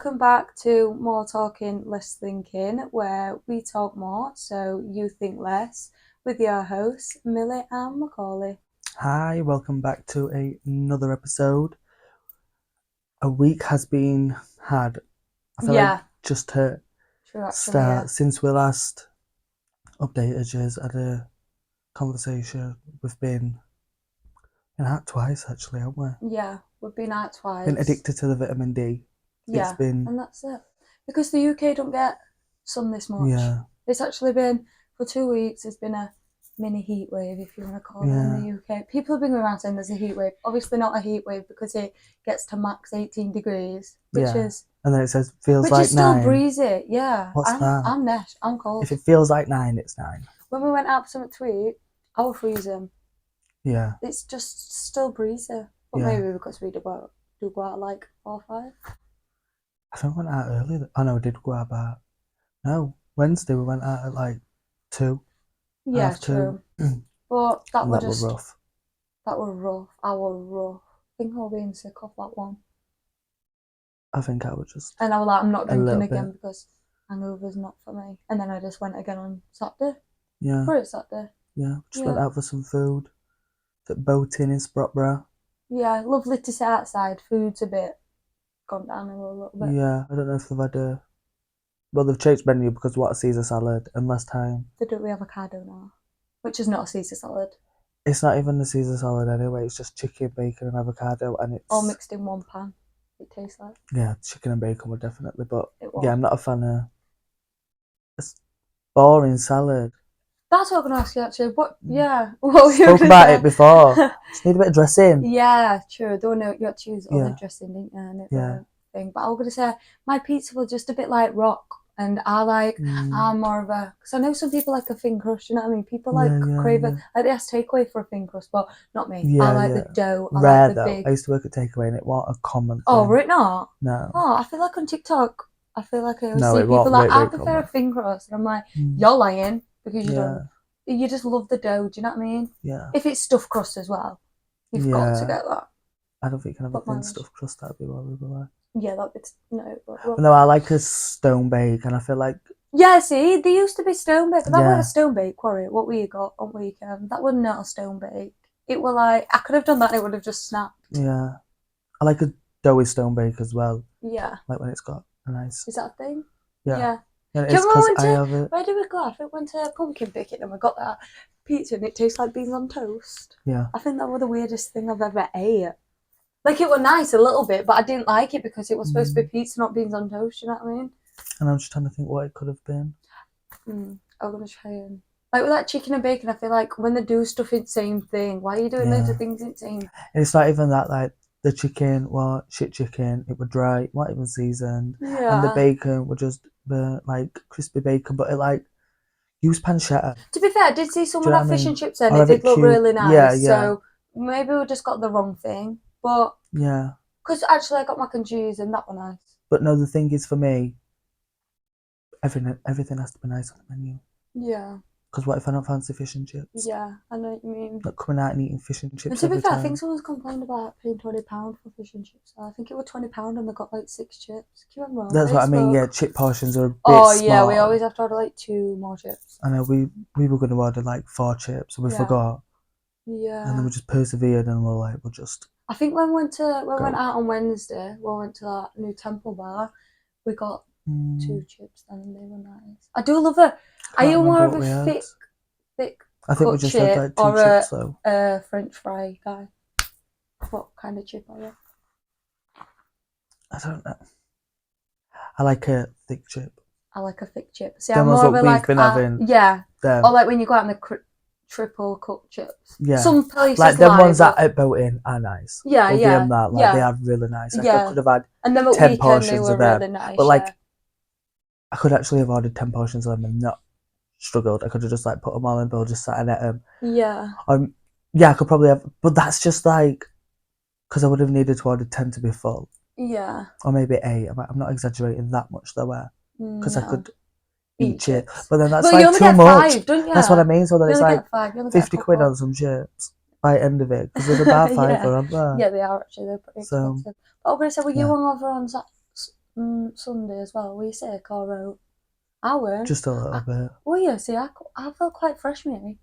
welcome back to More Talking, Less Thinking, where we talk more so you think less, with your hosts, Millie and Macaulay. Hi, welcome back to another episode. A week has been had. I feel like just to start, since we last updated you, had a conversation. We've been out twice actually, haven't we? Yeah, we've been out twice. Been addicted to the vitamin D. Yeah, and that's it. Because the UK don't get sun this much. Yeah. It's actually been, for 2 weeks, it's been a mini heat wave, if you want to call it, in the UK. People have been going around saying there's a heat wave. Obviously not a heat wave because it gets to max 18 degrees, which is... And then it says feels like 9. Which is still breezy, yeah. What's that? I'm Nesh, I'm cold. If it feels like 9, it's 9. When we went out for something to eat, I was freezing. Yeah. It's just still breezy. But maybe because we do go out like 4 or 5. I think we went out early. Oh no, we did go out about... No, Wednesday we went out at like 2. Yeah, true. But that was rough. That was rough. I was rough. I think I was being sick off that one. I think I was just... And I was like, I'm not drinking again because hangover's not for me. And then I just went again on Saturday. Yeah. For it Saturday. Yeah, just went out for some food. At Boating in Sprotborough. Yeah, lovely to sit outside. Food's a bit gone down a little bit. Yeah, I don't know if they've had a... Well, they've changed menu because what a Caesar salad and last time. They don't have avocado now, which is not a Caesar salad. It's not even a Caesar salad anyway. It's just chicken, bacon, and avocado, and it's all mixed in one pan. It tastes like. Yeah, chicken and bacon would definitely, but yeah, I'm not a fan of. It's boring salad. That's what I'm gonna ask you actually. What? Yeah. What spoke about it before. Just need a bit of dressing. Yeah, true. Don't know. You had to use all the dressing, didn't you? And thing. But I was gonna say my pizza was just a bit like rock, and I'm more of a, because I know some people like a thin crust. You know what I mean? People crave it. Like they ask takeaway for a thin crust, but not me. I like the dough. Rare though. I used to work at takeaway, and it wasn't a common thing. Oh, were it not? No. Oh, I feel like on TikTok, I feel like I always see people like, I prefer a thin crust, and I'm like, you're lying because you don't. You just love the dough, do you know what I mean? Yeah. If it's stuffed crust as well, you've got to get that. I don't think you can have a thin stuffed crust, that'd be what we were like. Yeah, that'd be... No, I like a stone bake, and I feel like... Yeah, see, they used to be stone bake, but that was a stone bake quarry. What we got on weekend, that was not a stone bake. It was like, I could have done that and it would have just snapped. Yeah. I like a doughy stone bake as well. Yeah. Like when it's got a nice... Is that a thing? Yeah. Yeah, it is because I have it. Where did we go? I think we went to pumpkin picking and we got that pizza and it tastes like beans on toast. Yeah. I think that was the weirdest thing I've ever ate. Like, it was nice a little bit, but I didn't like it because it was supposed to be pizza, not beans on toast, you know what I mean? And I'm just trying to think what it could have been. I'm going to try and... Like, with that chicken and bacon, I feel like when they do stuff, it's the same thing. Why are you doing loads of things in the same? And it's not even that, like, the chicken was shit chicken, it was dry, it wasn't even seasoned. Yeah. And the bacon was just, like, crispy bacon, but it, like, used pancetta. To be fair, I did see some of that fish and chips then. It did look really nice. Yeah. So maybe we just got the wrong thing. But yeah, because actually I got mac and cheese and that was nice. But no, the thing is for me, everything has to be nice on the menu. Yeah. Because what if I don't fancy fish and chips? Yeah, I know what you mean. Like coming out and eating fish and chips. And to be fair, I think someone's complained about paying £20 for fish and chips. I think it was £20 and they got like 6 chips. Can you remember? That's what I mean. Yeah, chip portions are a bit small. Yeah, we always have to order like 2 more chips. I know we were going to order like 4 chips and we forgot. Yeah. And then we just persevered and we're like, we'll just. I think when we went out on Wednesday, we went to that new temple bar, we got 2 chips then and they were nice. I do love it. Are you more of a thick I think we just had like 2 chips though. A French fry guy? What kind of chip are you? I don't know. I like a thick chip. I like a thick chip. See, I'm more of a like... Yeah. Them. Or like when you go out in the triple cooked chips. Yeah. Some places like them ones at Boating are nice. Yeah, yeah. They are really nice. Like, I could have had 10 portions of them. Really nice, but like, I could actually have ordered 10 portions of them and not struggled. I could have just like put them all in a bowl, just sat and ate them. Yeah. Yeah, I could probably have, but that's just like, because I would have needed to order 10 to be full. Yeah. Or maybe 8. I'm not exaggerating that much though, because I could eat chips. But then that's like too much. 5, don't you? That's what I mean. So then it's like 50 quid on on some chips by the end of it, because they're about £5, aren't they? Yeah, they are actually. They're pretty expensive. But I'm going to say, were you hungover on Sunday as well. Were you sick or I weren't. Just a little bit. Well, yeah, see, I felt quite fresh, maybe.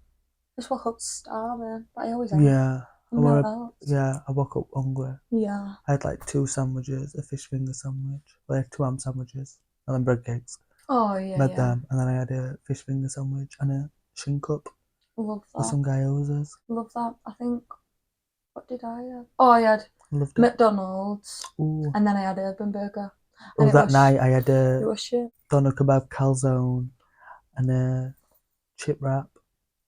Just woke up starving, but I always am. Yeah. I woke up hungry. Yeah. I had like 2 sandwiches, a fish finger sandwich, like 2 ham sandwiches, and then bread cakes. Oh, yeah, Made them, and then I had a fish finger sandwich and a shin cup. Love that. With some gyozas. Love that. I think, what did I have? Oh, I had McDonald's. Ooh. And then I had Urban Burger. Oh, that night I had a doner kebab calzone and a chip wrap.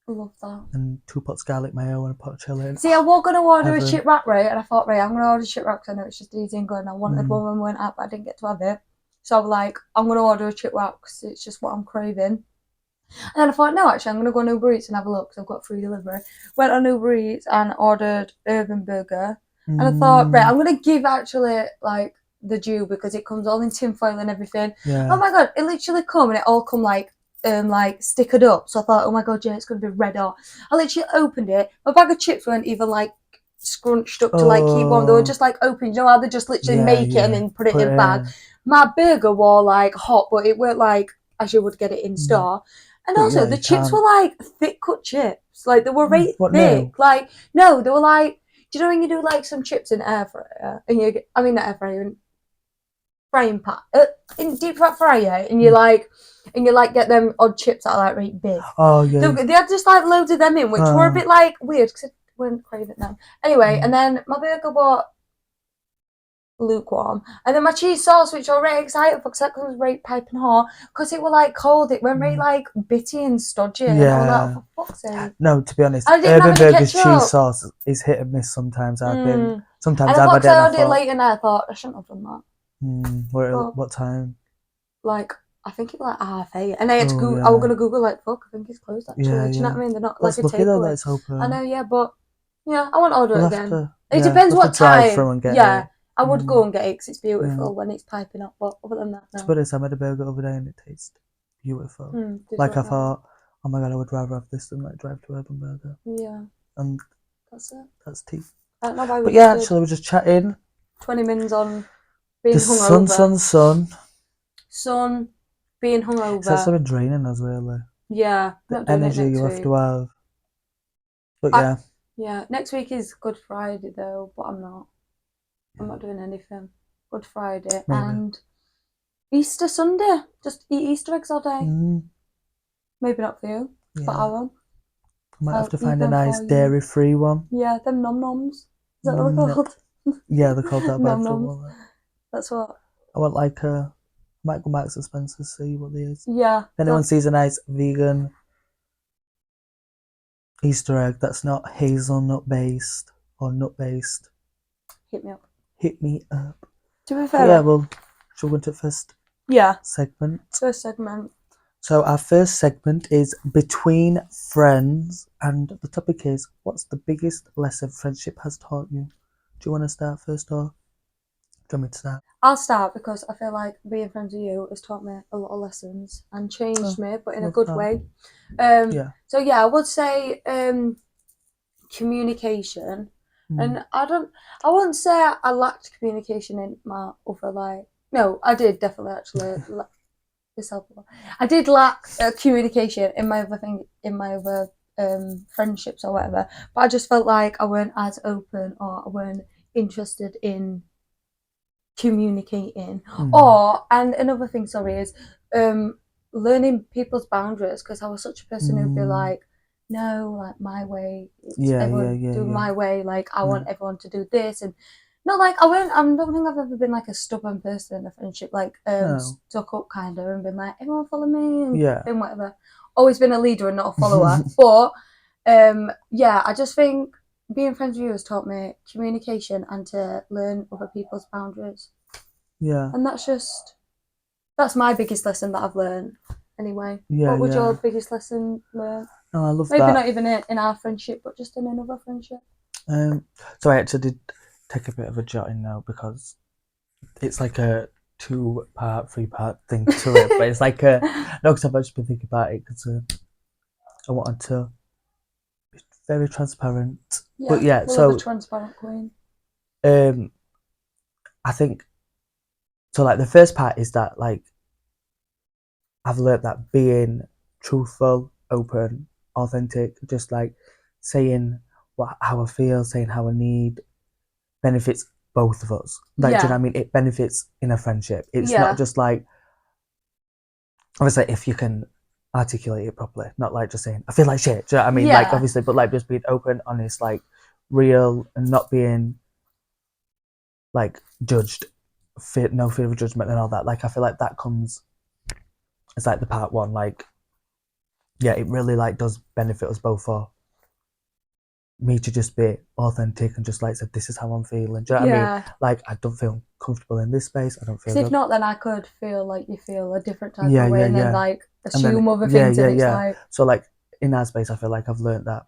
I love that. And 2 pots garlic mayo and a pot of chili. See, I was going to order a chip wrap, right? And I thought, right, I'm going to order a chip wrap because I know it's just easy and good. And I wanted one when we went out, but I didn't get to have it. So I was like, I'm going to order a chip wrap because it's just what I'm craving. And then I thought, no, actually, I'm going to go on Uber Eats and have a look because I've got free delivery. Went on Uber Eats and ordered Urban Burger. And I thought, right, I'm going to give actually, like, the due because it comes all in tinfoil and everything. Yeah. Oh my God, it literally come and it all come like stickered up. So I thought, oh my God, yeah, it's going to be red hot. I literally opened it. My bag of chips weren't even like scrunched up to like keep warm. They were just like open. You know how they just literally make it and then put it in a bag. My burger were like hot, but it weren't like as you would get it in store. And also the chips were like thick cut chips. Like they were very thick. No? Like no, they were like, do you know when you do like some chips in air fryer and you get, I mean not air fryer, in frying pan, in deep fat fryer, and you like get them odd chips that are like really big. Oh yeah. They had just like loads of them in, which were a bit like weird because I weren't craving them. Anyway, and then my burger bought lukewarm, and then my cheese sauce, which I was really excited for because that comes right piping hot because it was like cold. It went really like bitty and stodgy. Yeah. And all that, for fuck's sake. No, to be honest, Urban Burger's cheese sauce is hit and miss sometimes. I think sometimes I've had it. I ordered it late and I thought I shouldn't have done that. What time? Like I think it was like 8:30, and I had to Google. I was gonna Google like fuck. I think it's closed actually. Do you know what I mean? They're not like a takeaway. That it's open. I know, yeah, but yeah, I want to order it again. It Yeah, depends what time. Through and get it. I would go and get it because it's beautiful when it's piping up. But other than that, no. To be honest, I made a burger the other day and it tastes beautiful. Like I thought, oh my god, I would rather have this than like drive to Urban Burger. Yeah. And that's it. That's tea. I don't know why but yeah, actually, we're just chatting. 20 minutes on being the hungover. Sun. Being hungover. It's actually been draining us, really. Yeah. The energy you have to have. But yeah. Yeah. Next week is Good Friday, though, but I'm not. Yeah. I'm not doing anything. Good Friday. Maybe. And Easter Sunday. Just eat Easter eggs all day. Maybe not for you, but I will. Might have to find a nice dairy-free one. Yeah, them nom-noms. Is that what they're called? Yeah, they're called that. Nom-noms. That's what. I want like a... I might go back to Spencer's, see what there is. Yeah. If anyone sees a nice vegan Easter egg that's not hazelnut-based or nut-based, hit me up. Hit me up. To be fair. Yeah, well, shall we go into the first segment? First segment. So our first segment is Between Friends, and the topic is, what's the biggest lesson friendship has taught you? Do you want to start first, or do you want me to start? I'll start because I feel like being friends with you has taught me a lot of lessons and changed me, but in a good way. So yeah, I would say communication, and I wouldn't say I lacked communication in my other life. No, I did definitely actually. I did lack communication in my other friendships or whatever, but I just felt like I weren't as open or I weren't interested in communicating. And another thing, is learning people's boundaries, because I was such a person who'd be like, no, like my way, do my way, like I want everyone to do this, and not like I don't think I've ever been like a stubborn person in a friendship, like stuck up kind of and been like, everyone follow me and been whatever. Always been a leader and not a follower. But I just think being friends with you has taught me communication and to learn other people's boundaries. Yeah. And that's my biggest lesson that I've learned anyway. Yeah. What would your biggest lesson learn? Oh, I love Maybe that. Maybe not even in our friendship, but just in another friendship. So I actually did take a bit of a jotting now because it's like a 3-part thing to it, but it's like because I've just been thinking about it because I wanted to be very transparent. Yeah, but so a transparent queen. I think So like the first part is that like I've learned that being truthful, open, authentic, just like saying how I feel, saying how I need, benefits both of us. Like, do you know what I mean? It benefits in a friendship. It's not just like, obviously, if you can articulate it properly, not like just saying, I feel like shit. Do you know what I mean? Like, obviously, but like just being open, honest, like real, and not being like judged, no fear of judgment and all that. Like, I feel like that comes, it's like the part one, like, yeah, it really like does benefit us both for me to just be authentic and just like said, this is how I'm feeling. Do you know what I mean? Like, I don't feel comfortable in this space. I don't feel. Because if not, then I could feel like you feel a different type of way, and then like assume other things, and it's like. So like in our space, I feel like I've learned that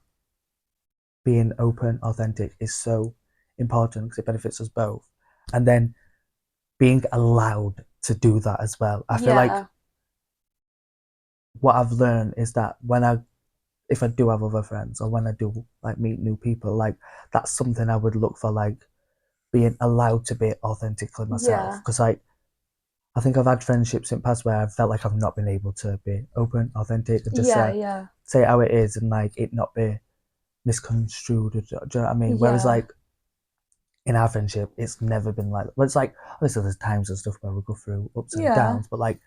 being open, authentic is so important because it benefits us both, and then being allowed to do that as well. I feel like what I've learned is that if I do have other friends or when I do like meet new people, like that's something I would look for, like being allowed to be authentically myself. Because like I think I've had friendships in the past where I felt like I've not been able to be open, authentic, and just say how it is and like it not be misconstrued. Do you know what I mean? Whereas like in our friendship, it's never been like. Well, it's like obviously there's times and stuff where we go through ups and downs, but like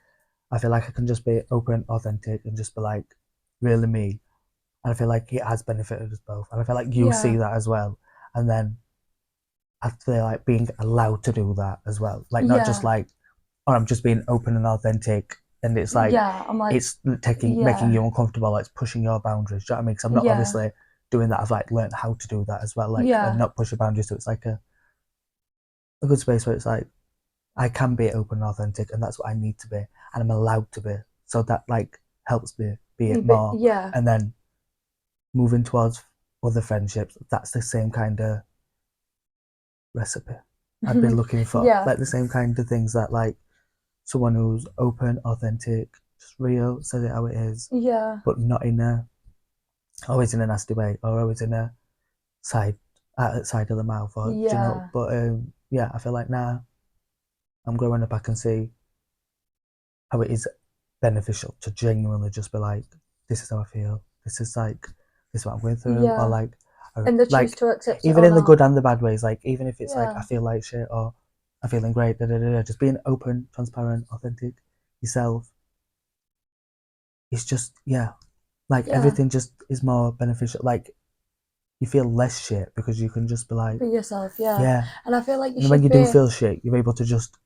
I feel like I can just be open, authentic, and just be like really me. And I feel like it has benefited us both. And I feel like you see that as well. And then I feel like being allowed to do that as well. Like not just like, oh, I'm just being open and authentic. And it's like, I'm like it's making you uncomfortable. Like it's pushing your boundaries. Do you know what I mean? Because I'm not obviously doing that. I've like learned how to do that as well. Like and not push your boundaries. So it's like a good space where it's like, I can be open and authentic. And that's what I need to be. And I'm allowed to be. So that like helps me be it more. And then moving towards other friendships, that's the same kind of recipe I'd be looking for. Like the same kind of things that like someone who's open, authentic, just real, says it how it is. But not always in a nasty way or always in a side of the mouth or you know. But I feel like now I'm growing up, I can see how it is beneficial to genuinely just be like, this is how I feel. This is what I'm going through, or like, and the choose to accept even in the good and the bad ways. Like even if it's like I feel like shit or I'm feeling great, just being open, transparent, authentic, yourself. It's just everything just is more beneficial. Like you feel less shit because you can just be like be yourself, and I feel like when you do feel shit, you're able to just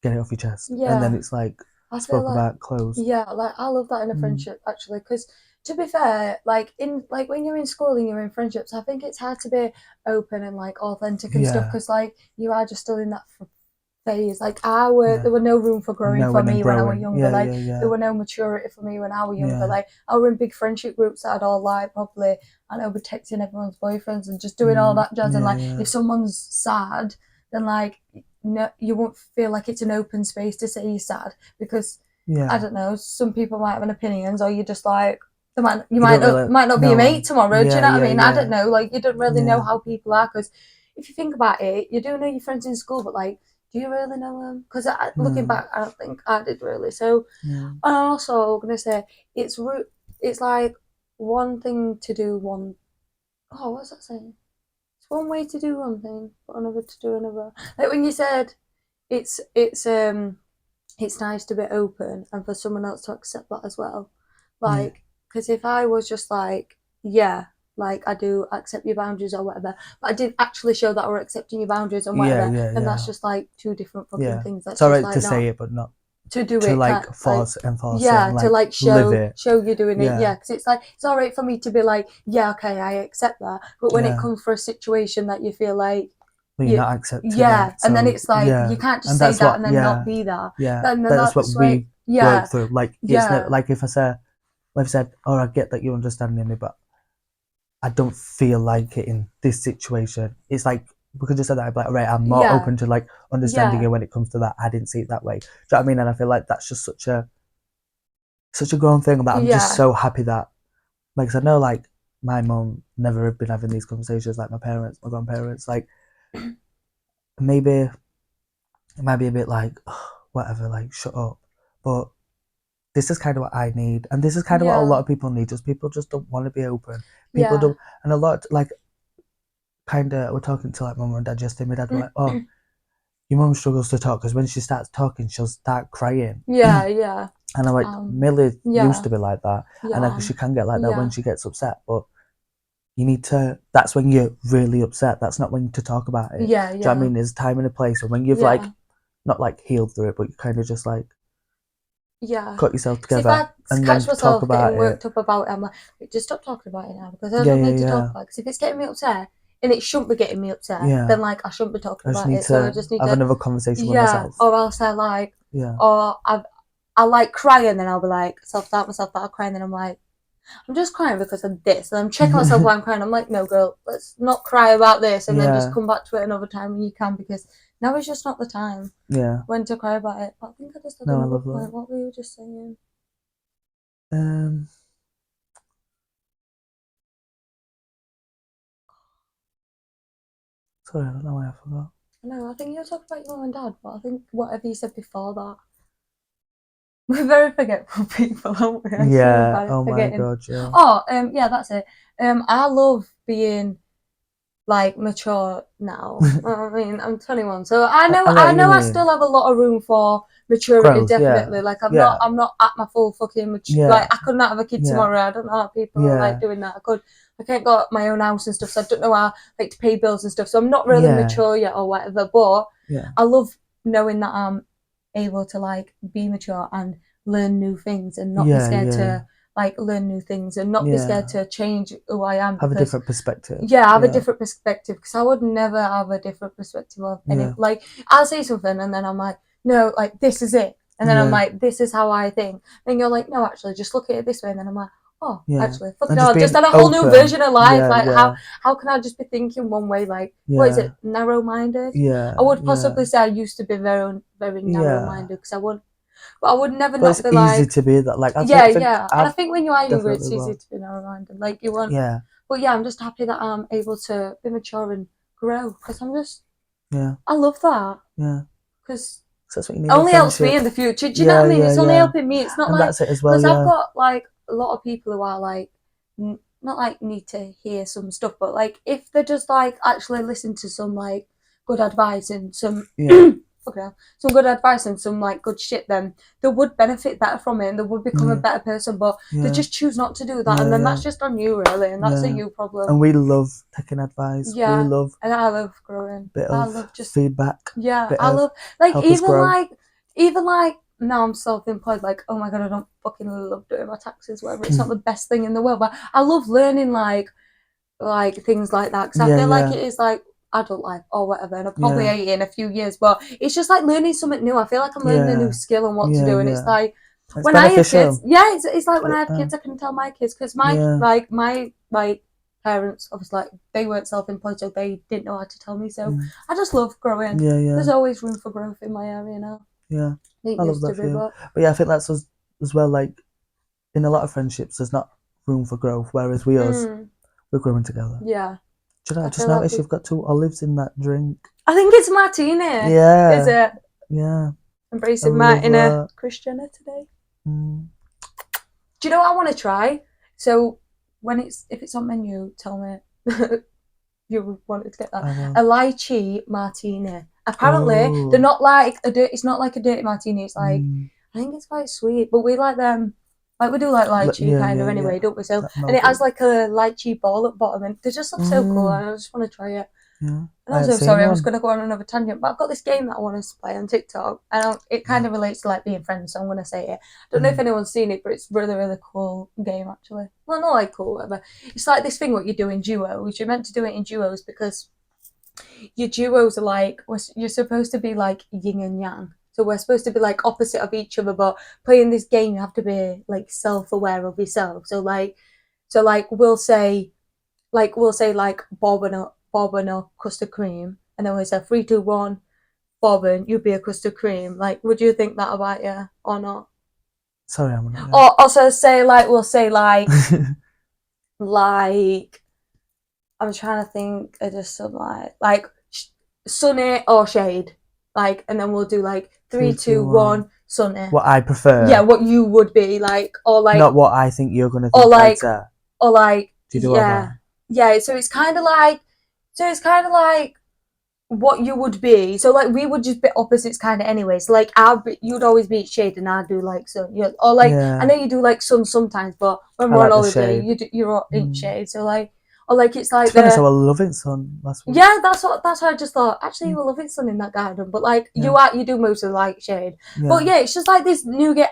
get it off your chest, and then it's like I spoke about clothes. Like I love that in a friendship actually, because to be fair, like when you're in school and you're in friendships, I think it's hard to be open and like authentic and stuff because like you are just still in that phase. Like there were no room for growing for me when I was younger. There were no maturity for me when I was younger. Like I were in big friendship groups that I'd all like probably, and I would texting everyone's boyfriends and just doing all that jazz. And like if someone's sad, then like no, you won't feel like it's an open space to say you're sad because I don't know. Some people might have an opinions, or you're just like you might not be a mate tomorrow. Do you know what I mean? I don't know. Like you don't really know how people are, because if you think about it, you do know your friends in school, but like, do you really know them? Because looking back, I don't think I did really. So, and also I'm gonna say it's like one thing to do one. Oh, what's that saying? It's one way to do one thing, but another to do another. Like when you said it's nice to be open and for someone else to accept that as well. Like, because if I was just like, like I do accept your boundaries or whatever, but I didn't actually show that I were accepting your boundaries and whatever, then that's just like two different fucking things. That's it's alright to say it, but not to do to it. Like enforce to like show you doing it. Because it's like it's alright for me to be like, okay, I accept that, but when it comes for a situation that you feel like you're not accepting and then it's like you can't just say that and then not be that. And then that's what we work through. Like it's not, like if I said, oh, I get that you're understanding me, but I don't feel like it in this situation. It's like we could just say that I'd be like, all right, I'm more open to like understanding you when it comes to that. I didn't see it that way. Do you know what I mean? And I feel like that's just such a grown thing that I'm just so happy that, like, 'cause I know like my mum never have been having these conversations, like my parents, my grandparents, like maybe it might be a bit like, whatever, like shut up. But this is kind of what I need, and this is kind of what a lot of people need. Just people just don't want to be open. People don't, and a lot like kind of we're talking to like mum and dad yesterday. My dad were like, "Oh, your mum struggles to talk because when she starts talking, she'll start crying." Yeah. And I'm like, Millie used to be like that, and then she can get like that when she gets upset, but you need to. That's when you're really upset. That's not when to talk about it. Yeah. Do you know what I mean? There's time and a place, and when you've like not like healed through it, but you kind of just like cut yourself together and then talk about it. Worked up about it, I'm like, just stop talking about it now because I don't need to talk about it. Because if it's getting me upset and it shouldn't be getting me upset, then like I shouldn't be talking about it. So I just need to have another conversation with myself. Or else I like or I like cry and then I'll be like self-doubt myself that I'll cry and then I'm like, I'm just crying because of this, and I'm checking myself while I'm crying. I'm like, no, girl, let's not cry about this, and then just come back to it another time when you can, because now is just not the time. When to cry about it. But I think I just had another point. What were you just saying? Sorry, I don't know why I forgot. No, I think you were talking about your mum and dad, but I think whatever you said before that. We're very forgetful people, aren't we? Oh my god, yeah. Oh, yeah, that's it. I love being like mature now. I mean, I'm 21, so I know I still have a lot of room for maturity. Growth, definitely. Like I'm not at my full fucking mature. Like I could not have a kid tomorrow. I don't know how people are like doing that. I can't got my own house and stuff, so I don't know how like to pay bills and stuff. So I'm not really mature yet or whatever. But I love knowing that I'm able to like be mature and learn new things and not be scared to like learn new things and not be scared to change who I am. Have a different perspective. Have a different perspective, because I would never have a different perspective of any. Like I'll say something and then I'm like, no, like this is it, and then I'm like, this is how I think. Then you're like, no, actually, just look at it this way, and then I'm like, oh, actually, fuck no, just had a whole new version of life. Like how can I just be thinking one way? Like what is it, narrow-minded? I would possibly say I used to be very very narrow-minded, because I would. But I would never not be like. It's easy to be that. Like and I think when you are younger, it's easy to be narrow-minded. Like you want. But I'm just happy that I'm able to be mature and grow, because I'm just. I love that. Because. That's what you need. Only helps me in the future. Do you know what I mean? It's only helping me. It's not and like. That's it as well. Because I've got like a lot of people who are like. Not like need to hear some stuff, but like if they just like actually listen to some like good advice and some. Some good advice and some like good shit, then they would benefit better from it and they would become a better person, but they just choose not to do that, and then that's just on you really, and that's a you problem. And we love taking advice. We love, and I love growing. I love just feedback. I love like even like now I'm self-employed, like oh my god, I don't fucking love doing my taxes, whatever. It's not the best thing in the world, but I love learning like things like that, because I feel like it is like adult life or whatever, and I'll probably hate it in a few years, but it's just like learning something new. I feel like I'm learning a new skill and what to do, and it's like it's when beneficial. I have kids, it's like when I have kids, I can tell my kids, because my my parents obviously like they weren't self-employed, so they didn't know how to tell me. So I just love growing. There's always room for growth in my area now. I love that for you. But I think that's us as well. Like in a lot of friendships, there's not room for growth, whereas we're growing together. Do you know, I just noticed you've got 2 olives in that drink. I think it's martini. Is it? Embracing Martina Christiana today. Do you know what I want to try? So if it's on menu, tell me. You wanted to get that. A lychee martini. Apparently, they're not like it's not like a dirty martini. It's like I think it's quite sweet, but we like them. Like we do like lychee kind of anyway, don't we? So and it has like a lychee ball at the bottom, and they just look so cool, and I just want to try it. And I'm so sorry, I was going to go on another tangent, but I've got this game that I want to play on TikTok, and it kind of relates to like being friends, so I'm going to say it. I don't know if anyone's seen it, but it's really, really cool game actually. Well, not like cool, whatever. It's like this thing what you do in duos. You're meant to do it in duos because your duos are like, you're supposed to be like yin and yang. So we're supposed to be like opposite of each other, but playing this game you have to be like self-aware of yourself. So we'll say like Bob and a custard cream, and then we say 3, 2, 1, Bob and you be a custard cream. Like, would you think that about you or not? Sorry, I'm not. Or also say like we'll say like like I'm trying to think of just some like sunny or shade. like, and then we'll do like 3, 2, 1, Sunny. What I prefer. Yeah, what you would be like, or like. Not what I think you're gonna think. Or like. I'd say. Or like. Do you do all that? Yeah. So it's kind of like. What you would be. So like we would just be opposites kind of anyway. So like you'd always be shade and I'd do like sun. Or like I know you do like sun sometimes, but when we're on holiday, you're in shade. So like, or like it's like. To be honest, I was loving sun last week. Yeah, that's what I just thought. Actually, you were loving sun in that garden, but like you do most of like shade. Yeah. But yeah, it's just like this new game.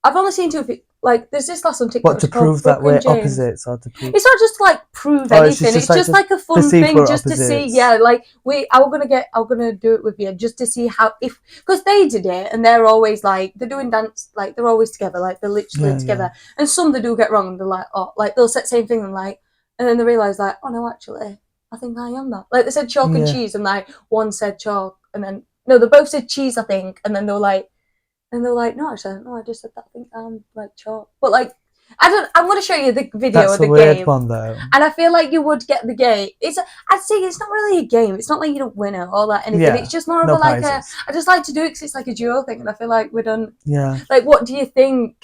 I've only seen 2 people. Like, there's this last on TikTok. What, to prove that we're opposites, or to prove? It's not just to, like, prove anything. It's just like a fun thing, just to see. Yeah, like I'm gonna do it with you just to see how because they did it and they're always like they're doing dance like they're always together, like they're literally together. And some they do get wrong and they're like, oh, like they'll say the same thing and like, and then they realise like, oh no, actually, I think I am that. Like they said chalk and cheese and like one said chalk and then no, they both said cheese, I think, and then they were like. And they're like, no, actually, no, I just said that. I think I'm like chalk. But like, I'm going to show you the video of the game. That's a weird one, though. And I feel like you would get the game. I'd say it's not really a game. It's not like you don't win it or like anything. Yeah, it's just more of I just like to do it because it's like a duo thing. And I feel like we're done. Yeah. Like, what do you think?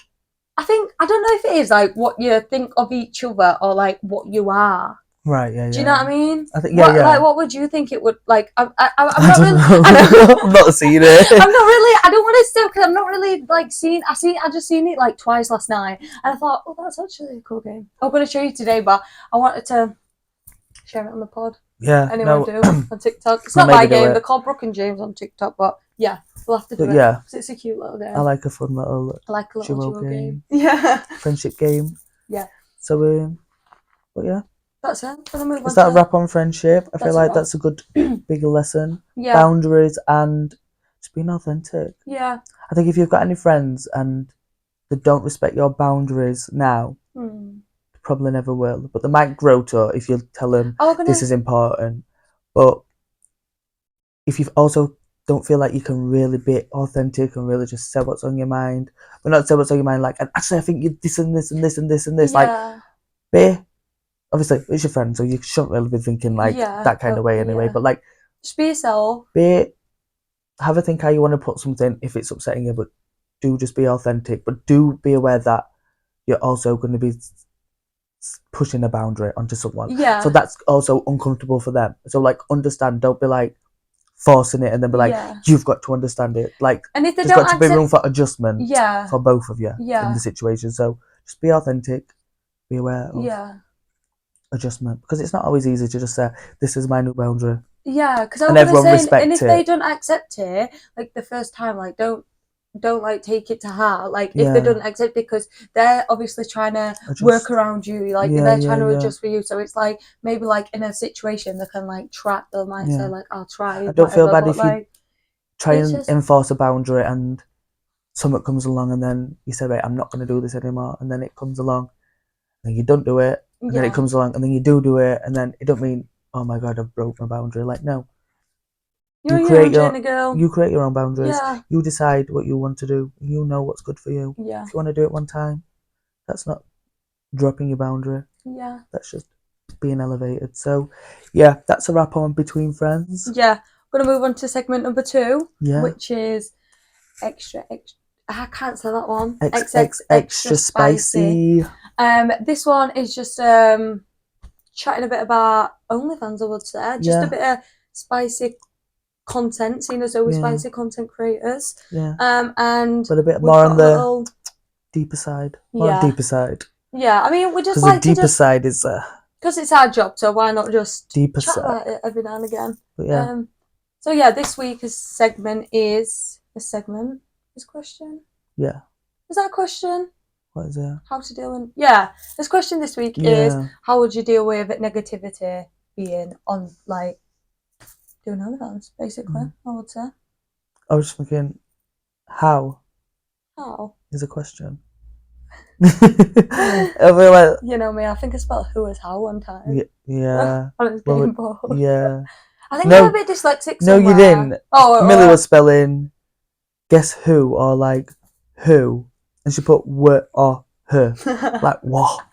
I don't know if it is like what you think of each other or like what you are. Right, yeah. Do you know what I mean? I think, yeah. Like, what would you think it would like? I'm not really. I'm not seeing it. I'm not really. I don't want to say because I'm not really like seeing. I just seen it like twice last night, and I thought, oh, that's actually a cool game. I'm going to show you today, but I wanted to share it on the pod. Yeah. Anyone do on TikTok? It's not my game. They're called Brooke and James on TikTok, but yeah, we'll have to do it. Yeah, because it's a cute little game. I like a fun little. I like a little duo game. Yeah. Friendship game. Yeah. So but yeah. That's it. Is that a wrap on friendship? I feel like that's a good bigger lesson. Yeah. Boundaries and just being authentic. Yeah. I think if you've got any friends and they don't respect your boundaries now, they probably never will. But they might grow to if you tell them this is important. But if you also don't feel like you can really be authentic and really just say what's on your mind, but not say what's on your mind, like, and actually I think you this and this and this and this and this, like, obviously, it's your friend, so you shouldn't really be thinking like that kind of way anyway. Yeah. But like, just be yourself. Have a think how you want to put something if it's upsetting you, but do just be authentic. But do be aware that you're also going to be pushing a boundary onto someone. Yeah. So that's also uncomfortable for them. So like, understand. Don't be like forcing it and then be like, you've got to understand it. Like, and if there's got to be room for adjustment. Yeah. For both of you. Yeah. In the situation. So just be authentic. Be aware of. Yeah. Adjustment, because it's not always easy to just say this is my new boundary. Yeah, because I was going to say, and if they don't accept it, like the first time, like don't like take it to heart. Like if they don't accept it, because they're obviously trying to work around you, like they're trying to adjust for you. So it's like maybe like in a situation they can like try. They might say like I'll try. I don't feel bad if you try and enforce a boundary and something comes along and then you say, right, I'm not going to do this anymore, and then it comes along and you don't do it. And then it comes along, and then you do it, and then it don't mean, oh my god, I've broke my boundary. Like, no. You create your own boundaries. Yeah. You decide what you want to do. You know what's good for you. Yeah. If you want to do it one time, that's not dropping your boundary. Yeah. That's just being elevated. So, yeah, that's a wrap on Between Friends. Yeah. I'm going to move on to segment number 2, which is extra. I can't say that one. Extra spicy. This one is just chatting a bit about OnlyFans, I would say. Just a bit of spicy content, seeing as though we're spicy content creators. Yeah. And but a bit more on the deeper side. Deeper side. Yeah, I mean, we just like the deeper side is because it's our job, so why not just deeper chat side about it every now and again? But yeah. So yeah, this week's segment is question. Yeah. Is that a question? What is it? How to deal with... Yeah. This question this week is, how would you deal with negativity being on, like, doing OnlyFans, basically, I would say. I was thinking, how? How? Is a question. I feel like... You know me, I think I spelled who as how one time. Yeah. On his game board. Yeah. I think I'm a bit dyslexic somewhere. No, you didn't. Millie was spelling guess who or like who, and she put what or her. Like what?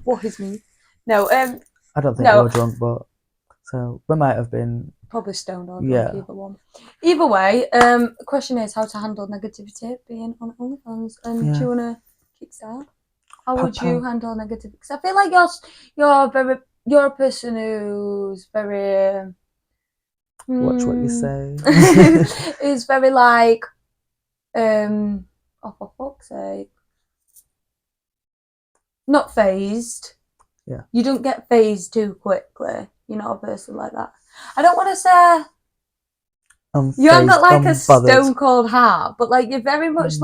What is me? No, I don't think we were drunk, but so we might have been probably stoned or drunk, either one. Either way, the question is how to handle negativity being on OnlyFans. And do you want to kickstart? How would you handle negativity? Because I feel like you're a person who's very watch what you say. is very like oh for fuck's sake, not phased. Yeah, you don't get phased too quickly. You're not a person like that. I don't want to say you haven't got like a stone cold heart, but like you're very much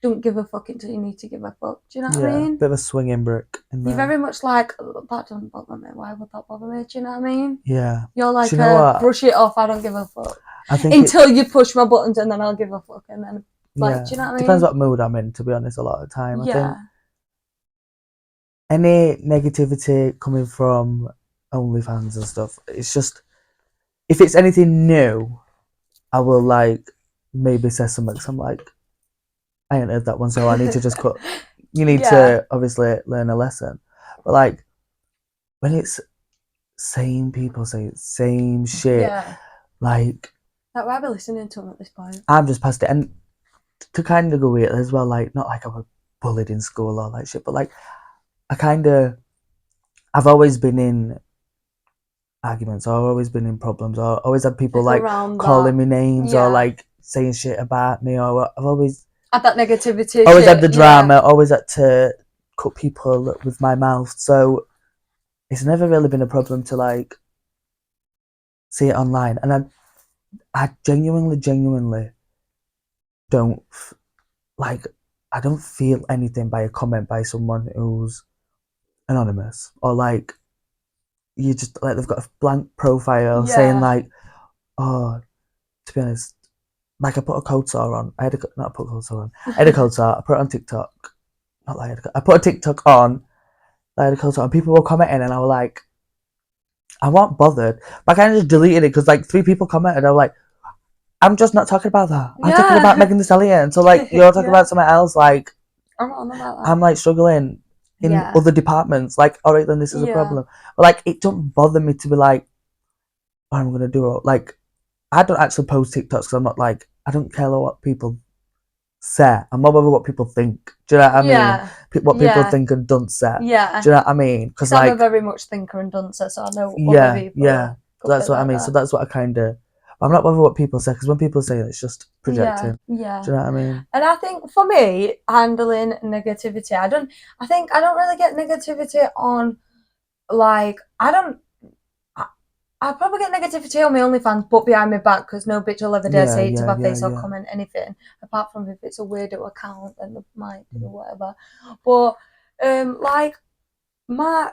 don't give a fuck until you need to give a fuck. Do you know what I mean? Bit of a swinging brick. You're very much like, that doesn't bother me. Why would that bother me? Do you know what I mean? Yeah. You're like, brush it off. I don't give a fuck. I think until you push my buttons, and then I'll give a fuck. And then, like, do you know what I mean? Depends what mood I'm in, to be honest, a lot of the time. I think any negativity coming from OnlyFans and stuff, it's just, if it's anything new, I will like maybe say something. So I'm like, I ain't heard that one, so I need to just cut. You need to obviously learn a lesson. But like when it's same people say same shit, like why are we listening to them at this point? I'm just past it. And to kind of go with it as well, like not like I was bullied in school or like shit, but like I've always been in arguments, or I've always been in problems, or always had people like calling me names or like saying shit about me, or I've always had that negativity. Always had the drama, always had to cut people with my mouth. So it's never really been a problem to like see it online. And I genuinely don't like, I don't feel anything by a comment by someone who's anonymous, or like you just like they've got a blank profile saying like, oh, to be honest, like I put a cold sore on. I had a cold sore. I had a cold sore. I put it on TikTok. Not like I put a TikTok on. I had a cold sore, and people were commenting, and I was like, I wasn't bothered. But I kind of just deleted it because like 3 people commented. I was like, I'm just not talking about that. I'm talking about Megan Thee Stallion. So like you're talking about something else. Like I'm not on about that. I'm like struggling in other departments. Like, all right, then this is a problem. But like it don't bother me to be like, what am I gonna do? Like I don't actually post TikToks because I'm not like, I don't care what people say. I'm not bothered what people think. Do you know what I mean? What people think and don't say. Yeah. Do you know what I mean? Because like, I'm a very much thinker and duncer, so I know what people so that's what I mean. So that's what I kind of... I'm not bothered what people say, because when people say it, it's just projecting. Yeah. Do you know what I mean? And I think for me, handling negativity, I don't really get negativity on, like, I probably get negativity on my OnlyFans, but behind my back, because no bitch will ever dare say it to my face or comment anything, apart from if it's a weirdo account, then they might do whatever. But like my